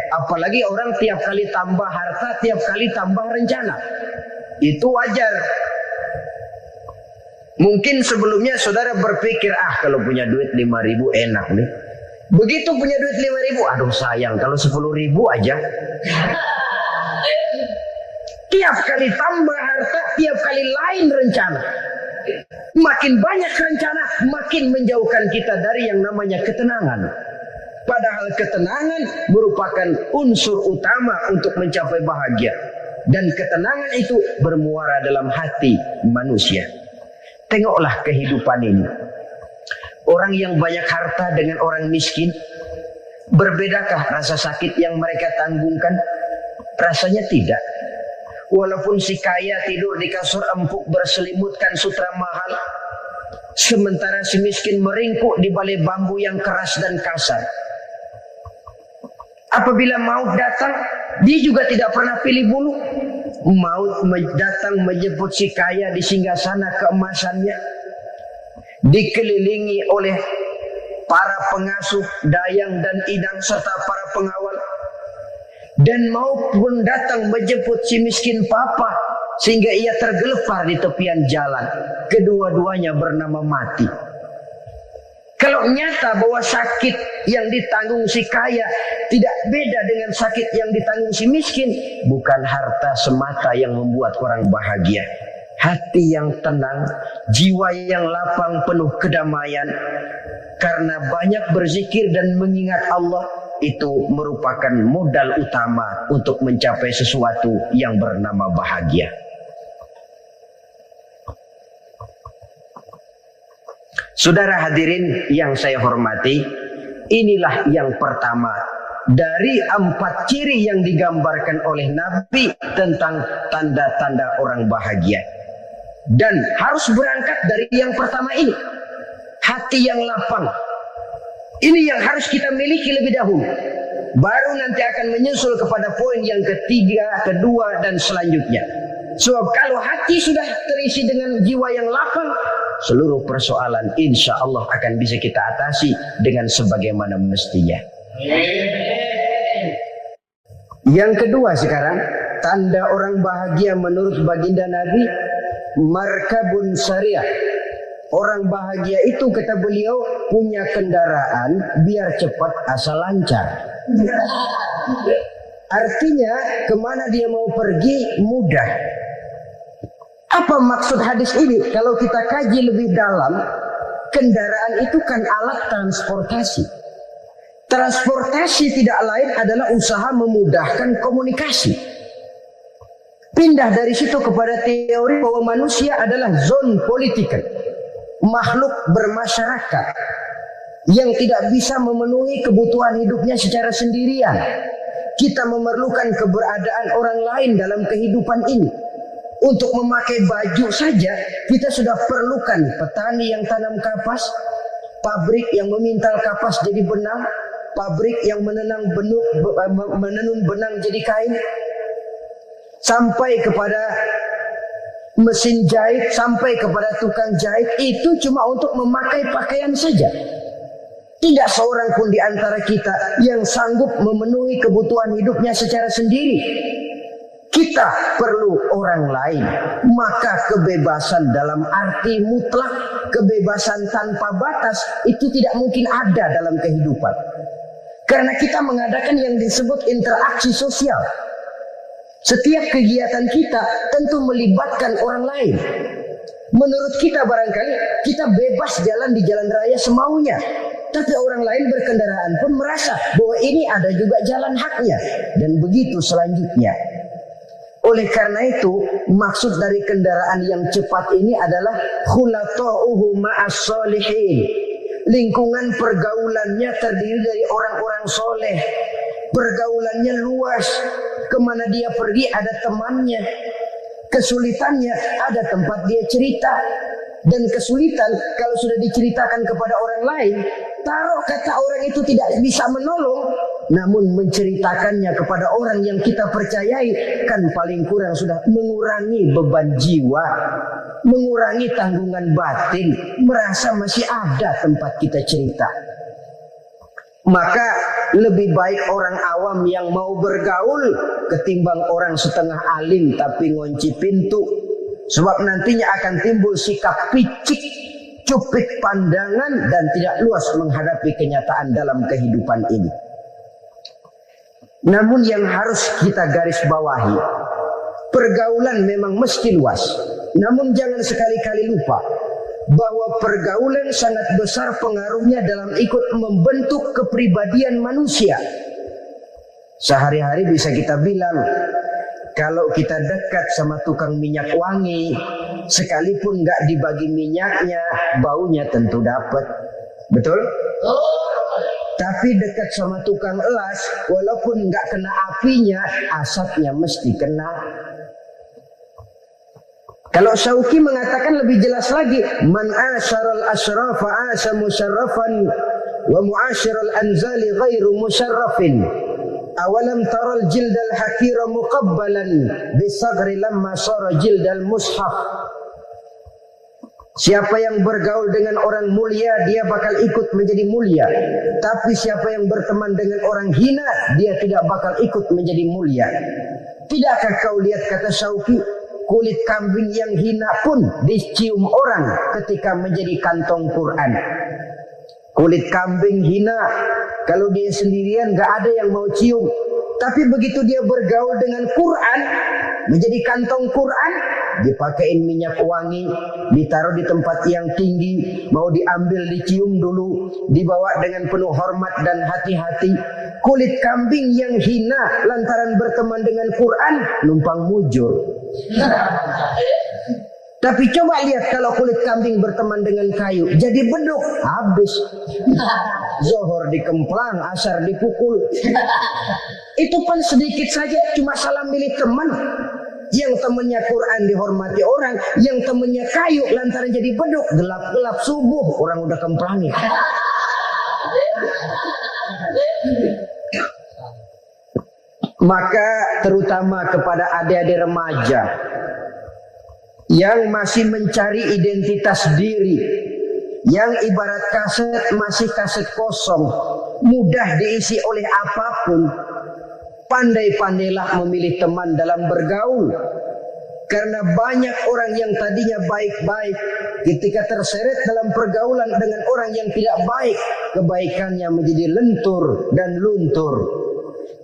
Apalagi orang tiap kali tambah harta, tiap kali tambah rencana. Itu wajar. Mungkin sebelumnya saudara berpikir, kalau punya duit 5.000 enak nih. Begitu punya duit 5.000, aduh sayang kalau 10.000 aja. Tiap kali tambah harta, tiap kali lain rencana. Makin banyak rencana, makin menjauhkan kita dari yang namanya ketenangan. Padahal ketenangan merupakan unsur utama untuk mencapai bahagia. Dan ketenangan itu bermuara dalam hati manusia. Tengoklah kehidupan ini. Orang yang banyak harta dengan orang miskin, berbedakah rasa sakit yang mereka tanggungkan? Rasanya tidak. Walaupun si kaya tidur di kasur empuk berselimutkan sutra mahal, sementara si miskin meringkuk di balai bambu yang keras dan kasar. Apabila maut datang, dia juga tidak pernah pilih bulu. Maut datang menjemput si kaya di singgasana keemasannya, dikelilingi oleh para pengasuh, dayang dan idang serta para pengawal. Dan maupun datang menjemput si miskin papa sehingga ia tergelepar di tepian jalan. Kedua-duanya bernama mati. Kalau nyata bahwa sakit yang ditanggung si kaya tidak beda dengan sakit yang ditanggung si miskin, bukan harta semata yang membuat orang bahagia. Hati yang tenang, jiwa yang lapang penuh kedamaian. Karena banyak berzikir dan mengingat Allah, itu merupakan modal utama untuk mencapai sesuatu yang bernama bahagia. Saudara hadirin yang saya hormati, inilah yang pertama dari 4 ciri yang digambarkan oleh Nabi tentang tanda-tanda orang bahagia. Dan harus berangkat dari yang pertama ini, hati yang lapang. Ini yang harus kita miliki lebih dahulu. Baru nanti akan menyusul kepada poin yang ketiga, kedua, dan selanjutnya. Sebab kalau hati sudah terisi dengan jiwa yang lapang, seluruh persoalan insya Allah akan bisa kita atasi dengan sebagaimana mestinya. Yang kedua sekarang, tanda orang bahagia menurut baginda Nabi, markabun syariah. Orang bahagia itu kata beliau punya kendaraan biar cepat asal lancar. Artinya kemana dia mau pergi mudah. Apa maksud hadis ini? Kalau kita kaji lebih dalam, kendaraan itu kan alat transportasi. Transportasi tidak lain adalah usaha memudahkan komunikasi. Pindah dari situ kepada teori bahwa manusia adalah zon political, makhluk bermasyarakat yang tidak bisa memenuhi kebutuhan hidupnya secara sendirian. Kita memerlukan keberadaan orang lain dalam kehidupan ini. Untuk memakai baju saja kita sudah perlukan petani yang tanam kapas, pabrik yang memintal kapas jadi benang, pabrik yang menenun benang jadi kain, sampai kepada mesin jahit, sampai kepada tukang jahit. Itu cuma untuk memakai pakaian saja. Tidak seorang pun di antara kita yang sanggup memenuhi kebutuhan hidupnya secara sendiri. Kita perlu orang lain. Maka kebebasan dalam arti mutlak, kebebasan tanpa batas, itu tidak mungkin ada dalam kehidupan. Karena kita mengadakan yang disebut interaksi sosial. Setiap kegiatan kita tentu melibatkan orang lain. Menurut kita barangkali kita bebas jalan di jalan raya semaunya. Tapi orang lain berkendaraan pun merasa bahwa ini ada juga jalan haknya. Dan begitu selanjutnya. Oleh karena itu, maksud dari kendaraan yang cepat ini adalah khulata'uhu ma'as solihin. Lingkungan pergaulannya terdiri dari orang-orang soleh. Pergaulannya luas. Kemana dia pergi ada temannya. Kesulitannya ada tempat dia cerita. Dan kesulitan kalau sudah diceritakan kepada orang lain, taruh kata orang itu tidak bisa menolong, namun menceritakannya kepada orang yang kita percayai, kan paling kurang sudah mengurangi beban jiwa, mengurangi tanggungan batin, merasa masih ada tempat kita cerita. Maka lebih baik orang awam yang mau bergaul ketimbang orang setengah alim tapi ngunci pintu. Sebab nantinya akan timbul sikap picik, cupik pandangan, dan tidak luas menghadapi kenyataan dalam kehidupan ini. Namun yang harus kita garis bawahi, pergaulan memang mesti luas. Namun jangan sekali-kali lupa bahwa pergaulan sangat besar pengaruhnya dalam ikut membentuk kepribadian manusia. Sehari-hari bisa kita bilang, kalau kita dekat sama tukang minyak wangi, sekalipun nggak dibagi minyaknya, baunya tentu dapat. Betul? Tapi dekat sama tukang elas, walaupun nggak kena apinya, asapnya mesti kena. Kalau Syauqi mengatakan lebih jelas lagi, man asyaral asrafa asa musyarrafan wa muasyiral anzali ghairu musyarrafin. Awalam taral jildal hakira muqabbalan bisagri lamma sara jildal mushaf. Siapa yang bergaul dengan orang mulia, dia bakal ikut menjadi mulia. Tapi siapa yang berteman dengan orang hina, dia tidak bakal ikut menjadi mulia. Tidakkah kau lihat, kata Syauqi, kulit kambing yang hina pun dicium orang ketika menjadi kantong Quran. Kulit kambing hina, kalau dia sendirian gak ada yang mau cium. Tapi begitu dia bergaul dengan Quran, menjadi kantong Quran, dipakein minyak wangi, ditaruh di tempat yang tinggi, mau diambil dicium dulu, dibawa dengan penuh hormat dan hati-hati. Kulit kambing yang hina lantaran berteman dengan Quran, numpang mujur. Tapi coba lihat kalau kulit kambing berteman dengan kayu, jadi beduk, habis. Zohor dikemplang, asar dipukul. Itu pun sedikit saja, cuma salah milih teman. Yang temannya Quran dihormati orang, yang temannya kayu lantaran jadi beduk, gelap-gelap subuh orang udah kemplangi. Maka terutama kepada adik-adik remaja yang masih mencari identitas diri, yang ibarat kaset masih kaset kosong, mudah diisi oleh apapun, pandai-pandailah memilih teman dalam bergaul. Karena banyak orang yang tadinya baik-baik, ketika terseret dalam pergaulan dengan orang yang tidak baik, kebaikannya menjadi lentur dan luntur.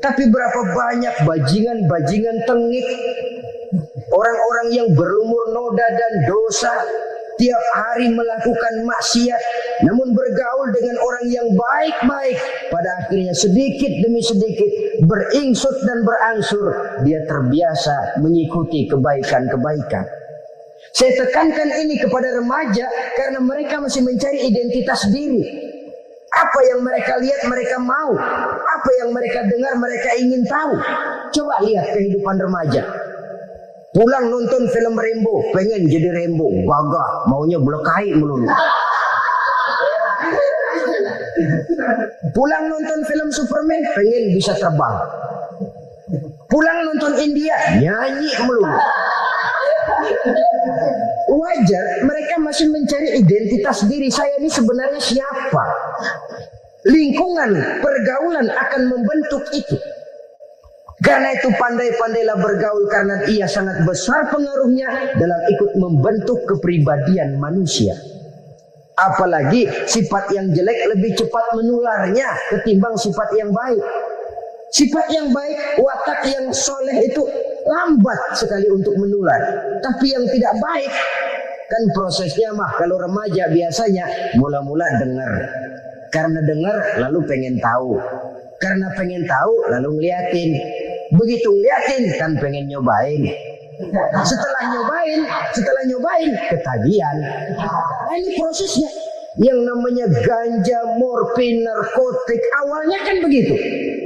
Tapi berapa banyak bajingan-bajingan tengik, orang-orang yang berlumur noda dan dosa, tiap hari melakukan maksiat, namun bergaul dengan orang yang baik-baik, pada akhirnya sedikit demi sedikit beringsut dan berangsur dia terbiasa mengikuti kebaikan-kebaikan. Saya tekankan ini kepada remaja karena mereka masih mencari identitas diri. Apa yang mereka lihat mereka mau, apa yang mereka dengar mereka ingin tahu. Coba lihat kehidupan remaja. Pulang nonton film Rambo, pengen jadi Rambo, gagah, maunya belekai melulu. Pulang nonton film Superman, pengen bisa terbang. Pulang nonton India, nyanyi melulu. Wajar, mereka masih mencari identitas diri. Saya ini sebenarnya siapa? Lingkungan, pergaulan akan membentuk itu. Karena itu pandai-pandailah bergaul karena ia sangat besar pengaruhnya dalam ikut membentuk kepribadian manusia. Apalagi sifat yang jelek lebih cepat menularnya ketimbang sifat yang baik. Sifat yang baik, watak yang soleh itu lambat sekali untuk menular. Tapi yang tidak baik, kan prosesnya mah kalau remaja biasanya mula-mula dengar. Karena dengar lalu pengen tahu. Karena pengen tahu lalu ngeliatin. Begitu ngeliatin kan pengen nyobain. Setelah nyobain ketagihan. Nah, ini prosesnya. Yang namanya ganja, morfin, narkotik awalnya kan begitu.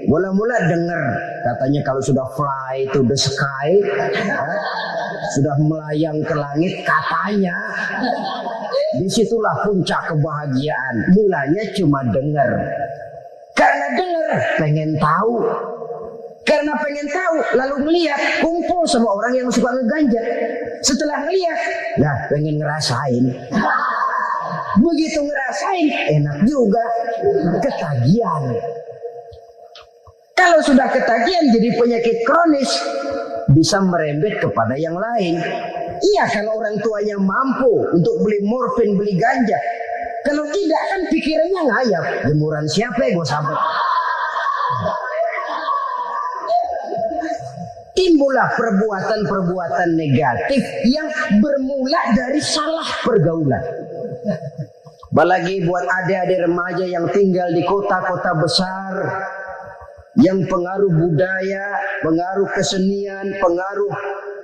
Mula-mula dengar katanya kalau sudah fly to the sky, sudah melayang ke langit katanya. Disitulah puncak kebahagiaan. Mulanya cuma dengar. Karena dengar pengen tahu. Karena pengen tahu lalu melihat kumpul sama orang yang suka ngeganja. Setelah melihat, nah pengen ngerasain. Begitu ngerasain enak juga, ketagihan. Kalau sudah ketagihan jadi penyakit kronis, bisa merembet kepada yang lain. Iya kalau orang tuanya mampu untuk beli morfin, beli ganja. Kalau tidak kan pikirannya ngayap. Jemuran siapa ya gue sahabat. Timbullah perbuatan-perbuatan negatif yang bermula dari salah pergaulan. Apalagi buat adik-adik remaja yang tinggal di kota-kota besar, yang pengaruh budaya, pengaruh kesenian, pengaruh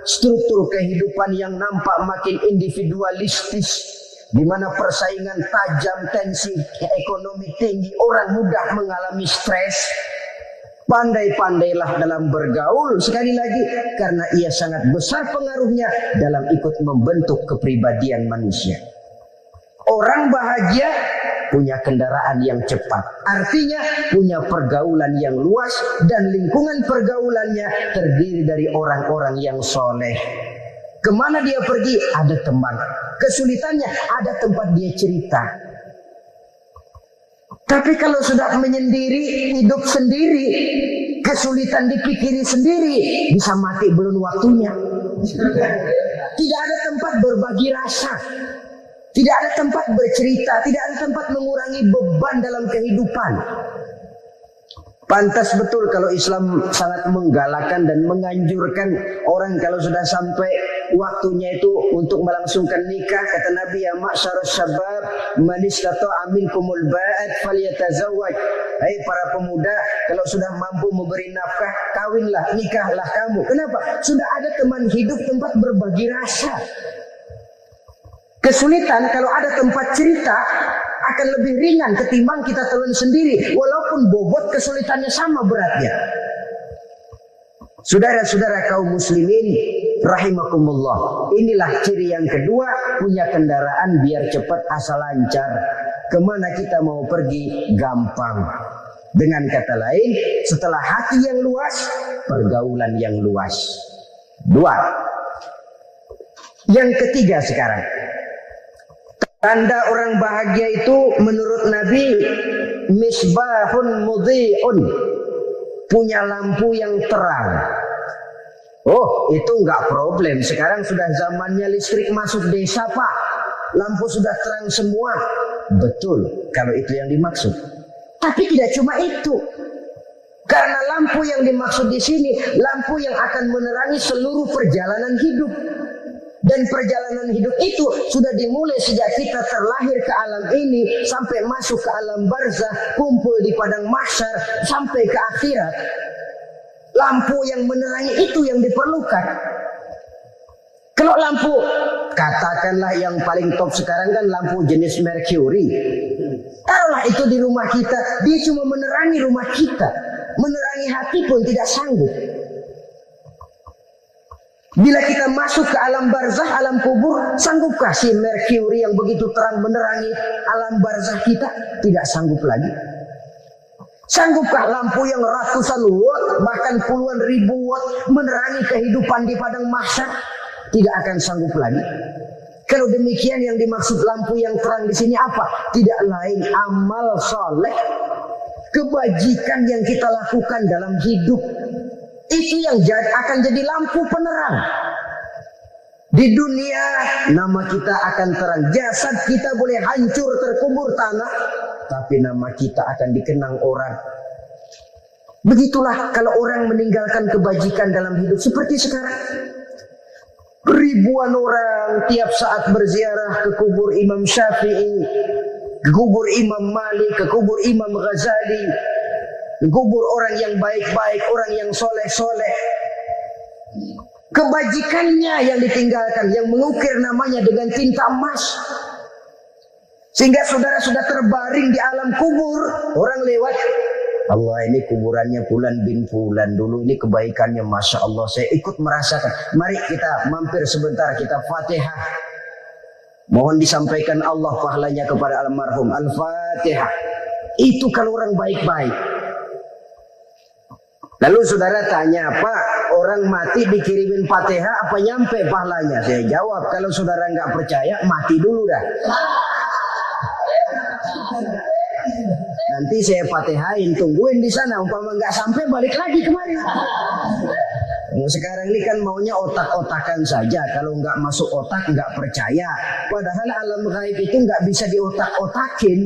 struktur kehidupan yang nampak makin individualistis, di mana persaingan tajam, tensi ekonomi tinggi, orang mudah mengalami stres. Pandai-pandailah dalam bergaul sekali lagi karena ia sangat besar pengaruhnya dalam ikut membentuk kepribadian manusia. Orang bahagia punya kendaraan yang cepat, artinya punya pergaulan yang luas dan lingkungan pergaulannya terdiri dari orang-orang yang soleh. Kemana dia pergi ada teman, kesulitannya ada tempat dia cerita. Tapi kalau sudah menyendiri, hidup sendiri, kesulitan dipikiri sendiri, bisa mati belum waktunya. Tidak ada tempat berbagi rasa, tidak ada tempat bercerita, tidak ada tempat mengurangi beban dalam kehidupan. Pantas betul kalau Islam sangat menggalakkan dan menganjurkan orang kalau sudah sampai waktunya itu untuk melangsungkan nikah. Kata Nabi, ya ma'syarus syabab man istata'a minkumul ba'at falyatazawwaj. Hai para pemuda, kalau sudah mampu memberi nafkah, kawinlah, nikahlah kamu. Kenapa? Sudah ada teman hidup, tempat berbagi rasa. Kesulitan kalau ada tempat cerita akan lebih ringan ketimbang kita telan sendiri, walaupun bobot kesulitannya sama beratnya. Saudara-saudara kaum muslimin, rahimakumullah. Inilah ciri yang kedua, punya kendaraan biar cepat asal lancar. Kemana kita mau pergi gampang. Dengan kata lain, setelah hati yang luas, pergaulan yang luas. Dua. Yang ketiga sekarang, tanda orang bahagia itu menurut Nabi, misbahun mudhi'un, punya lampu yang terang. Oh, itu enggak problem. Sekarang sudah zamannya listrik masuk desa, Pak. Lampu sudah terang semua. Betul, kalau itu yang dimaksud. Tapi tidak cuma itu. Karena lampu yang dimaksud di sini, lampu yang akan menerangi seluruh perjalanan hidup. Dan perjalanan hidup itu sudah dimulai sejak kita terlahir ke alam ini sampai masuk ke alam barzakh, kumpul di padang mahsyar sampai ke akhirat. Lampu yang menerangi itu yang diperlukan. Kalau lampu, katakanlah yang paling top sekarang kan lampu jenis Mercury. Taruhlah itu di rumah kita, dia cuma menerangi rumah kita. Menerangi hati pun tidak sanggup. Bila kita masuk ke alam barzakh, alam kubur, sanggupkah si Mercury yang begitu terang menerangi alam barzakh kita? Tidak sanggup lagi. Sanggupkah lampu yang ratusan watt, bahkan puluhan ribu watt menerangi kehidupan di padang mahsyar? Tidak akan sanggup lagi. Kalau demikian yang dimaksud lampu yang terang di sini apa? Tidak lain amal soleh, kebajikan yang kita lakukan dalam hidup. Itu yang akan jadi lampu penerang. Di dunia nama kita akan terang. Jasad kita boleh hancur terkubur tanah, tapi nama kita akan dikenang orang. Begitulah kalau orang meninggalkan kebajikan dalam hidup seperti sekarang. Ribuan orang tiap saat berziarah ke kubur Imam Syafi'i, ke kubur Imam Malik, ke kubur Imam Ghazali, ke kubur orang yang baik-baik, orang yang soleh-soleh. Kebajikannya yang ditinggalkan, yang mengukir namanya dengan tinta emas. Sehingga saudara sudah terbaring di alam kubur, orang lewat, Allah ini kuburannya Fulan bin Fulan, dulu ini kebaikannya Masya Allah, saya ikut merasakan. Mari kita mampir sebentar, kita Fatihah. Mohon disampaikan Allah pahalanya kepada almarhum. Al-Fatihah. Itu kalau orang baik-baik. Lalu saudara tanya, Pak, orang mati dikirimin Fatihah apa nyampe pahalanya? Saya jawab, kalau saudara nggak percaya, mati dulu dah. Nanti saya Fatihain, tungguin di sana. Umpama nggak sampai, balik lagi kemari. Sekarang ini kan maunya otak-otakan saja. Kalau nggak masuk otak, nggak percaya. Padahal alam gaib itu nggak bisa diotak-otakin.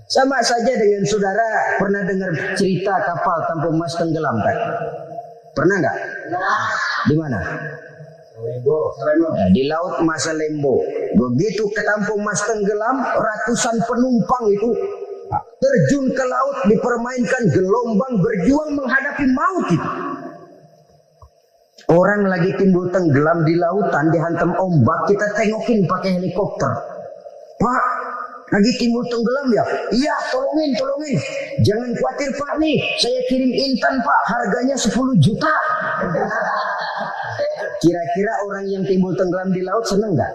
Sama saja dengan saudara pernah dengar cerita kapal Tampu Mas tenggelam kan? Pernah nggak? Di mana? Nah, di laut Masalembo. Begitu ke Tampu Mas tenggelam, ratusan penumpang itu terjun ke laut, dipermainkan gelombang, berjuang menghadapi maut itu. Orang lagi timbul tenggelam di lautan, dihantam ombak, kita tengokin pakai helikopter. Pak, lagi timbul tenggelam ya? Iya, tolongin. Jangan khawatir Pak nih, saya kirim intan Pak, harganya 10 juta. Kira-kira orang yang timbul tenggelam di laut seneng nggak?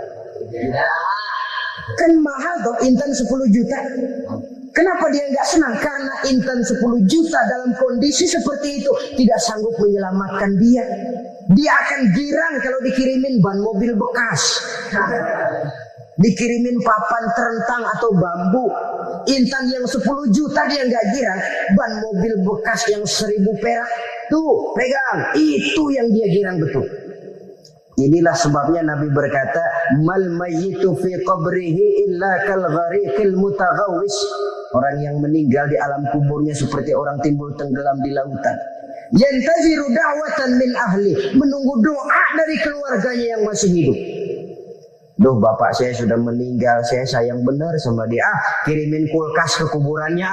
Kan mahal toh intan 10 juta. Kenapa dia nggak senang? Karena intan 10 juta dalam kondisi seperti itu tidak sanggup menyelamatkan dia. Dia akan girang kalau dikirimin ban mobil bekas, dikirimin papan terentang atau bambu. Intan yang 10 juta dia nggak girang. Ban mobil bekas yang 1000 perak, tuh pegang, itu yang dia girang betul. Inilah sebabnya Nabi berkata, mal mayyitu fi qabrihi illa kal ghariqil mutaghawwis. Orang yang meninggal di alam kuburnya seperti orang timbul tenggelam di lautan. Yantaziru da'watan min ahli, menunggu doa dari keluarganya yang masih hidup. Duh, bapak saya sudah meninggal, saya sayang benar sama dia. Kirimin kulkas ke kuburannya.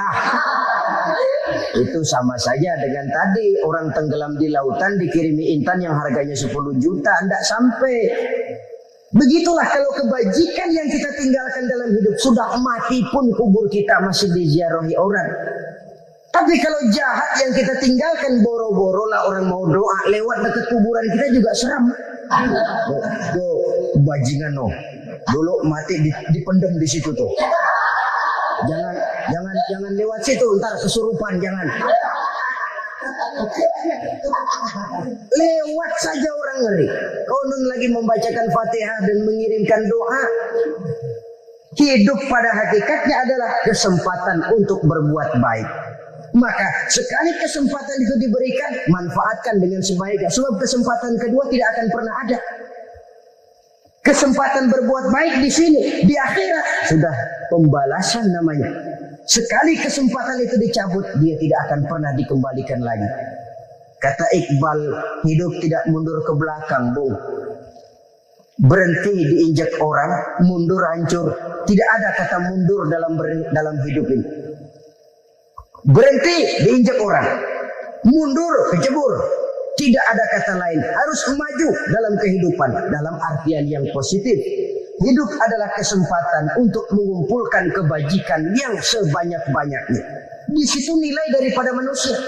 Itu sama saja dengan tadi orang tenggelam di lautan dikirimi intan yang harganya 10 juta, tidak sampai. Begitulah kalau kebajikan yang kita tinggalkan dalam hidup, sudah mati pun kubur kita masih diziarahi orang. Tapi kalau jahat yang kita tinggalkan, boro-boro lah orang mau doa lewat dekat kuburan kita juga seram. Tuh bajingan no, dulu mati dipendem di situ tuh. Jangan lewat situ, ntar kesurupan, jangan. Lewat saja orang ngeri. Konon lagi membacakan Fatihah dan mengirimkan doa. Hidup pada hakikatnya adalah kesempatan untuk berbuat baik. Maka sekali kesempatan itu diberikan, manfaatkan dengan sebaiknya. Sebab kesempatan kedua tidak akan pernah ada. Kesempatan berbuat baik di sini, di akhirat sudah pembalasan namanya. Sekali kesempatan itu dicabut, dia tidak akan pernah dikembalikan lagi. Kata Iqbal, hidup tidak mundur ke belakang, Bung. Berhenti diinjak orang, mundur hancur. Tidak ada kata mundur dalam hidup ini. Berhenti diinjak orang, mundur kecebur. Tidak ada kata lain, harus maju dalam kehidupan dalam artian yang positif. Hidup adalah kesempatan untuk mengumpulkan kebajikan yang sebanyak-banyaknya. Di situ nilai daripada manusia.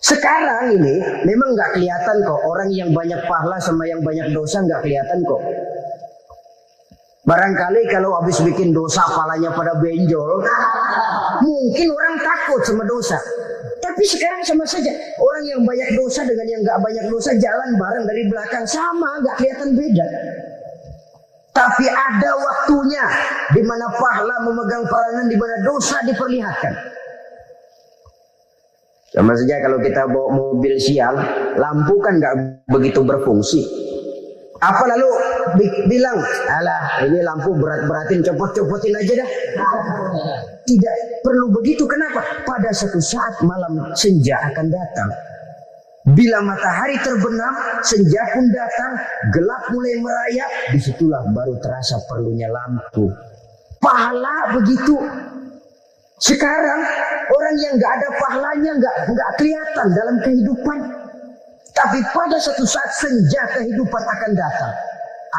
Sekarang ini memang nggak kelihatan kok, orang yang banyak pahala sama yang banyak dosa nggak kelihatan kok. Barangkali kalau habis bikin dosa palanya pada benjol, mungkin orang takut sama dosa. Tapi sekarang sama saja, orang yang banyak dosa dengan yang nggak banyak dosa jalan bareng dari belakang, sama, nggak kelihatan beda. Tapi ada waktunya di mana pahala memegang peranan, di mana dosa diperlihatkan. Sama saja kalau kita bawa mobil siang, lampu kan nggak begitu berfungsi. Apa lalu bilang, alah ini lampu berat-beratin, copot-copotin aja dah. Tidak perlu begitu. Kenapa? Pada suatu saat malam senja akan datang. Bila matahari terbenam, senja pun datang, gelap mulai merayap, disitulah baru terasa perlunya lampu. Pahala begitu. Sekarang orang yang nggak ada pahalanya nggak kelihatan dalam kehidupan. Tapi pada suatu saat senja kehidupan akan datang.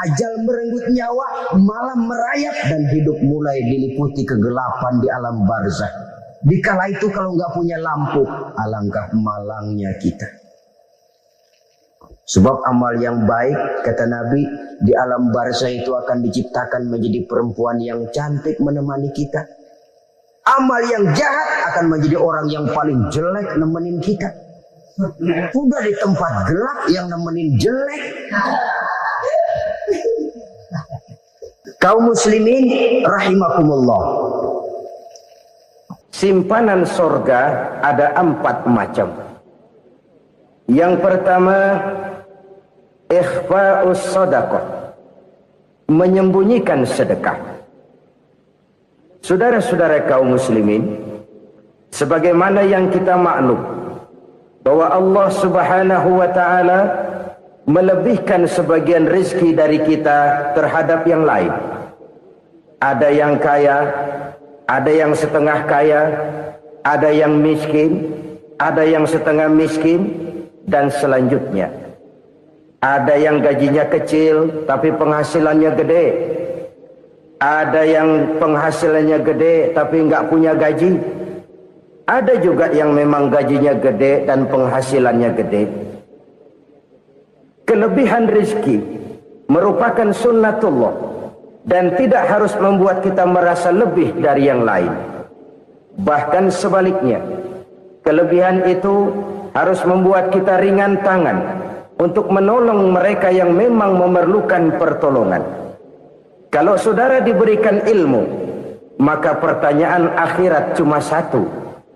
Ajal merenggut nyawa, malam merayap, dan hidup mulai diliputi kegelapan di alam barzakh. Dikala itu kalau nggak punya lampu, alangkah malangnya kita. Sebab amal yang baik, kata Nabi, di alam barzakh itu akan diciptakan menjadi perempuan yang cantik menemani kita. Amal yang jahat akan menjadi orang yang paling jelek nemenin kita. Udah di tempat gelap yang nemenin jelek. Kaum muslimin rahimakumullah. Simpanan sorga ada 4 macam. Yang pertama, ikhfa'us sadaqah, menyembunyikan sedekah. Saudara-saudara kaum muslimin, sebagaimana yang kita maklum bahwa Allah Subhanahu wa taala melebihkan sebagian rezeki dari kita terhadap yang lain. Ada yang kaya, ada yang setengah kaya, ada yang miskin, ada yang setengah miskin, dan selanjutnya. Ada yang gajinya kecil tapi penghasilannya gede. Ada yang penghasilannya gede tapi nggak punya gaji. Ada juga yang memang gajinya gede dan penghasilannya gede. Kelebihan rezeki merupakan sunnatullah dan tidak harus membuat kita merasa lebih dari yang lain. Bahkan sebaliknya, kelebihan itu harus membuat kita ringan tangan untuk menolong mereka yang memang memerlukan pertolongan. Kalau saudara diberikan ilmu, maka pertanyaan akhirat cuma satu: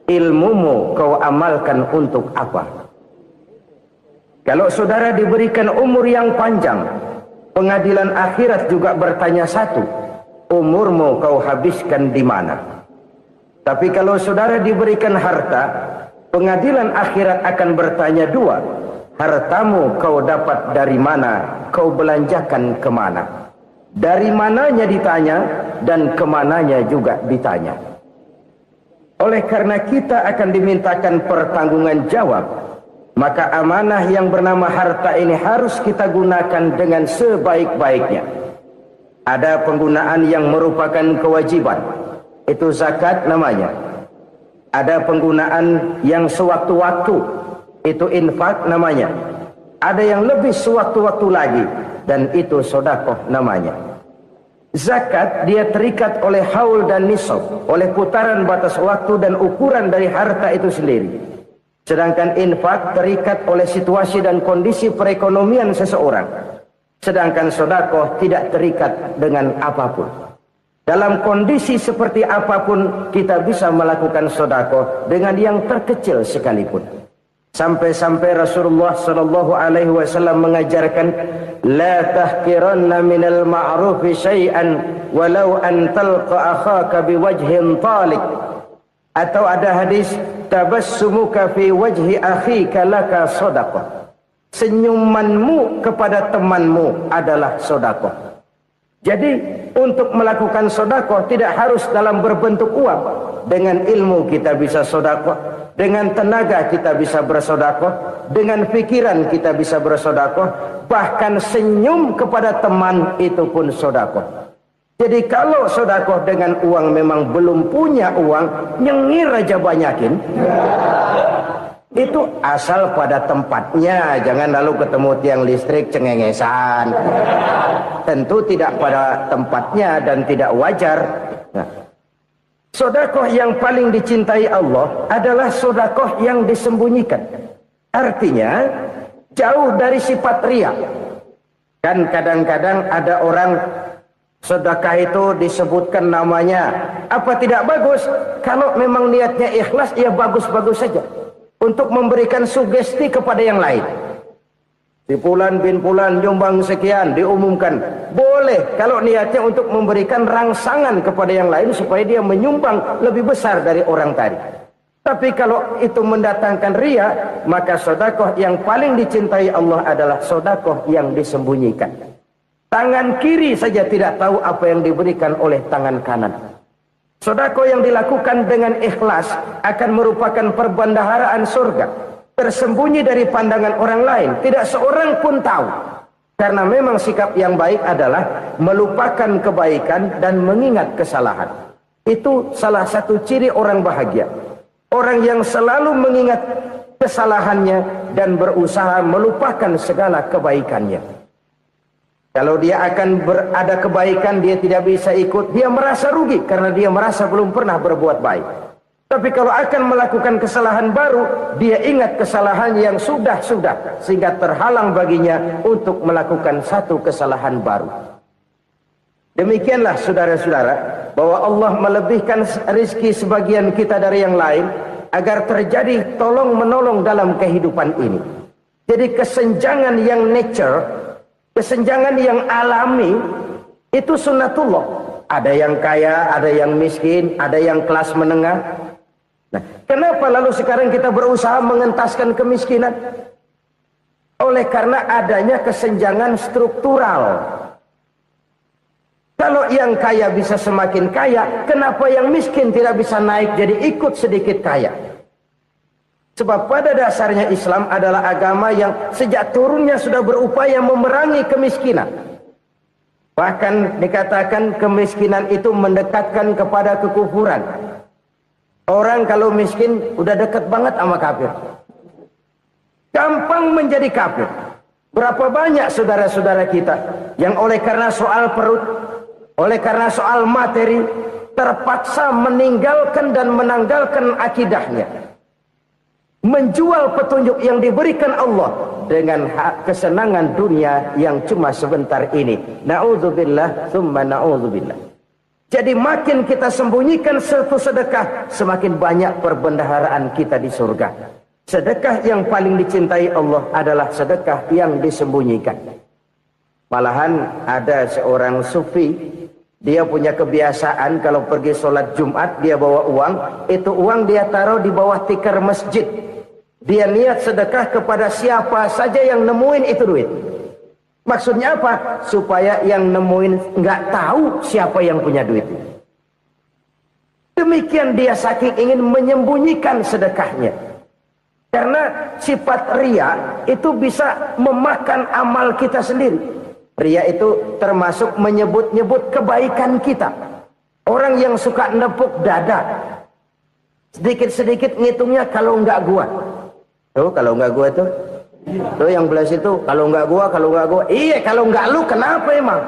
ilmumu kau amalkan untuk apa? Kalau saudara diberikan umur yang panjang, pengadilan akhirat juga bertanya satu: umurmu kau habiskan di mana? Tapi kalau saudara diberikan harta, pengadilan akhirat akan bertanya dua: hartamu kau dapat dari mana? Kau belanjakan kemana? Dari mananya ditanya dan kemananya juga ditanya. Oleh karena kita akan dimintakan pertanggungan jawab, maka amanah yang bernama harta ini harus kita gunakan dengan sebaik-baiknya. Ada penggunaan yang merupakan kewajiban, itu zakat namanya. Ada penggunaan yang sewaktu-waktu, itu infak namanya. Ada yang lebih sewaktu-waktu lagi, dan itu sedekah namanya. Zakat dia terikat oleh haul dan nisab, oleh putaran batas waktu dan ukuran dari harta itu sendiri. Sedangkan infak terikat oleh situasi dan kondisi perekonomian seseorang. Sedangkan sedekah tidak terikat dengan apapun. Dalam kondisi seperti apapun kita bisa melakukan sedekah dengan yang terkecil sekalipun. Sampai-sampai Rasulullah sallallahu alaihi wasallam mengajarkan, la tahqiranna minal ma'rufi syai'an walau an talqa akhaka biwajhin talik. Atau ada hadis, tabassumuka fi wajhi akhika laka shadaqah. Senyumanmu kepada temanmu adalah sedekah. Jadi untuk melakukan sedekah tidak harus dalam berbentuk uang. Dengan ilmu kita bisa sedekah, dengan tenaga kita bisa bersedekah, dengan pikiran kita bisa bersedekah, bahkan senyum kepada teman itu pun sedekah. Jadi kalau sedekah dengan uang memang belum punya uang, nyengir aja banyakin. Itu asal pada tempatnya, jangan lalu ketemu tiang listrik cengengesan. Tentu tidak pada tempatnya dan tidak wajar. Nah, sedekah yang paling dicintai Allah adalah sedekah yang disembunyikan. Artinya jauh dari sifat riya. Kan kadang-kadang ada orang sedekah itu disebutkan namanya. Apa tidak bagus? Kalau memang niatnya ikhlas, ya bagus-bagus saja. Untuk memberikan sugesti kepada yang lain. Si Fulan bin Fulan nyumbang sekian, diumumkan. Boleh kalau niatnya untuk memberikan rangsangan kepada yang lain supaya dia menyumbang lebih besar dari orang tadi. Tapi kalau itu mendatangkan riya, maka sedekah yang paling dicintai Allah adalah sedekah yang disembunyikan. Tangan kiri saja tidak tahu apa yang diberikan oleh tangan kanan. Sedekah yang dilakukan dengan ikhlas akan merupakan perbendaharaan surga, tersembunyi dari pandangan orang lain, tidak seorang pun tahu. Karena memang sikap yang baik adalah melupakan kebaikan dan mengingat kesalahan. Itu salah satu ciri orang bahagia. Orang yang selalu mengingat kesalahannya dan berusaha melupakan segala kebaikannya. Kalau dia akan berada kebaikan, dia tidak bisa ikut, dia merasa rugi karena dia merasa belum pernah berbuat baik. Tapi kalau akan melakukan kesalahan baru, dia ingat kesalahan yang sudah-sudah, sehingga terhalang baginya untuk melakukan satu kesalahan baru. Demikianlah saudara-saudara, bahwa Allah melebihkan rizki sebagian kita dari yang lain, agar terjadi tolong-menolong dalam kehidupan ini. Jadi kesenjangan yang nature, kesenjangan yang alami, itu sunnatullah. Ada yang kaya, ada yang miskin, ada yang kelas menengah. Nah, kenapa lalu sekarang kita berusaha mengentaskan kemiskinan? Oleh karena adanya kesenjangan struktural. Kalau yang kaya bisa semakin kaya, kenapa yang miskin tidak bisa naik jadi ikut sedikit kaya? Sebab pada dasarnya Islam adalah agama yang sejak turunnya sudah berupaya memerangi kemiskinan. Bahkan dikatakan kemiskinan itu mendekatkan kepada kekufuran. Orang kalau miskin udah dekat banget sama kafir. Gampang menjadi kafir. Berapa banyak saudara-saudara kita yang oleh karena soal perut, oleh karena soal materi, terpaksa meninggalkan dan menanggalkan akidahnya. Menjual petunjuk yang diberikan Allah dengan kesenangan dunia yang cuma sebentar ini. Na'udzubillah, thumma na'udzubillah. Jadi makin kita sembunyikan satu sedekah, semakin banyak perbendaharaan kita di surga. Sedekah yang paling dicintai Allah adalah sedekah yang disembunyikan. Malahan ada seorang sufi, dia punya kebiasaan kalau pergi sholat Jumat dia bawa uang, itu uang dia taruh di bawah tikar masjid. Dia niat sedekah kepada siapa saja yang nemuin itu duit. Maksudnya apa? Supaya yang nemuin nggak tahu siapa yang punya duit. Demikian dia saking ingin menyembunyikan sedekahnya. Karena sifat riya itu bisa memakan amal kita sendiri. Riya itu termasuk menyebut-nyebut kebaikan kita. Orang yang suka nepuk dada, Sedikit-sedikit ngitungnya kalau enggak gua. Tuh kalau enggak gua tuh. Tuh yang belas itu kalau enggak gua. Iya kalau enggak lu kenapa emang?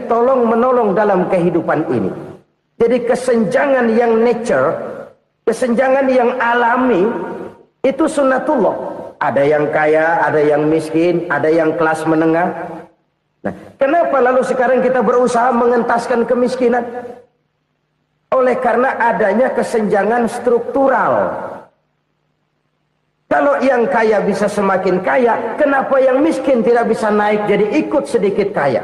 Tolong menolong dalam kehidupan ini. Jadi kesenjangan yang nature, kesenjangan yang alami itu sunnatullah. Ada yang kaya, ada yang miskin, ada yang kelas menengah. Nah, kenapa lalu sekarang kita berusaha mengentaskan kemiskinan? Oleh karena adanya kesenjangan struktural. Kalau yang kaya bisa semakin kaya, kenapa yang miskin tidak bisa naik jadi ikut sedikit kaya?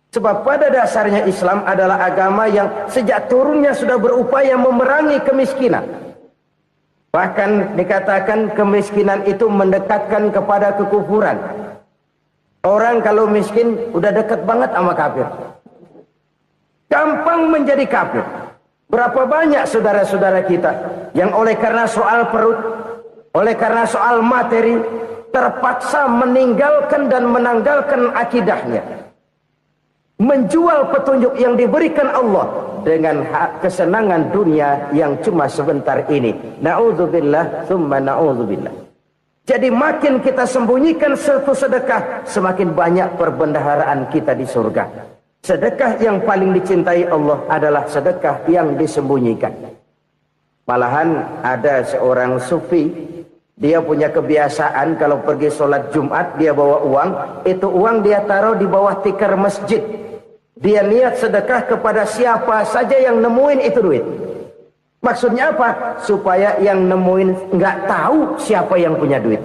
Sebab pada dasarnya Islam adalah agama yang sejak turunnya sudah berupaya memerangi kemiskinan. Bahkan dikatakan kemiskinan itu mendekatkan kepada kekufuran. Orang kalau miskin udah dekat banget sama kafir. Gampang menjadi kafir. Berapa banyak saudara-saudara kita yang oleh karena soal perut, oleh karena soal materi, terpaksa meninggalkan dan menanggalkan akidahnya. Menjual petunjuk yang diberikan Allah dengan hak kesenangan dunia yang cuma sebentar ini. Na'udzubillah, thumma na'udzubillah. Jadi makin kita sembunyikan satu sedekah, semakin banyak perbendaharaan kita di surga. Sedekah yang paling dicintai Allah adalah sedekah yang disembunyikan. Malahan ada seorang sufi, dia punya kebiasaan kalau pergi sholat Jumat dia bawa uang, itu uang dia taruh di bawah tikar masjid. Dia niat sedekah kepada siapa saja yang nemuin itu duit. Maksudnya apa? Supaya yang nemuin nggak tahu siapa yang punya duit.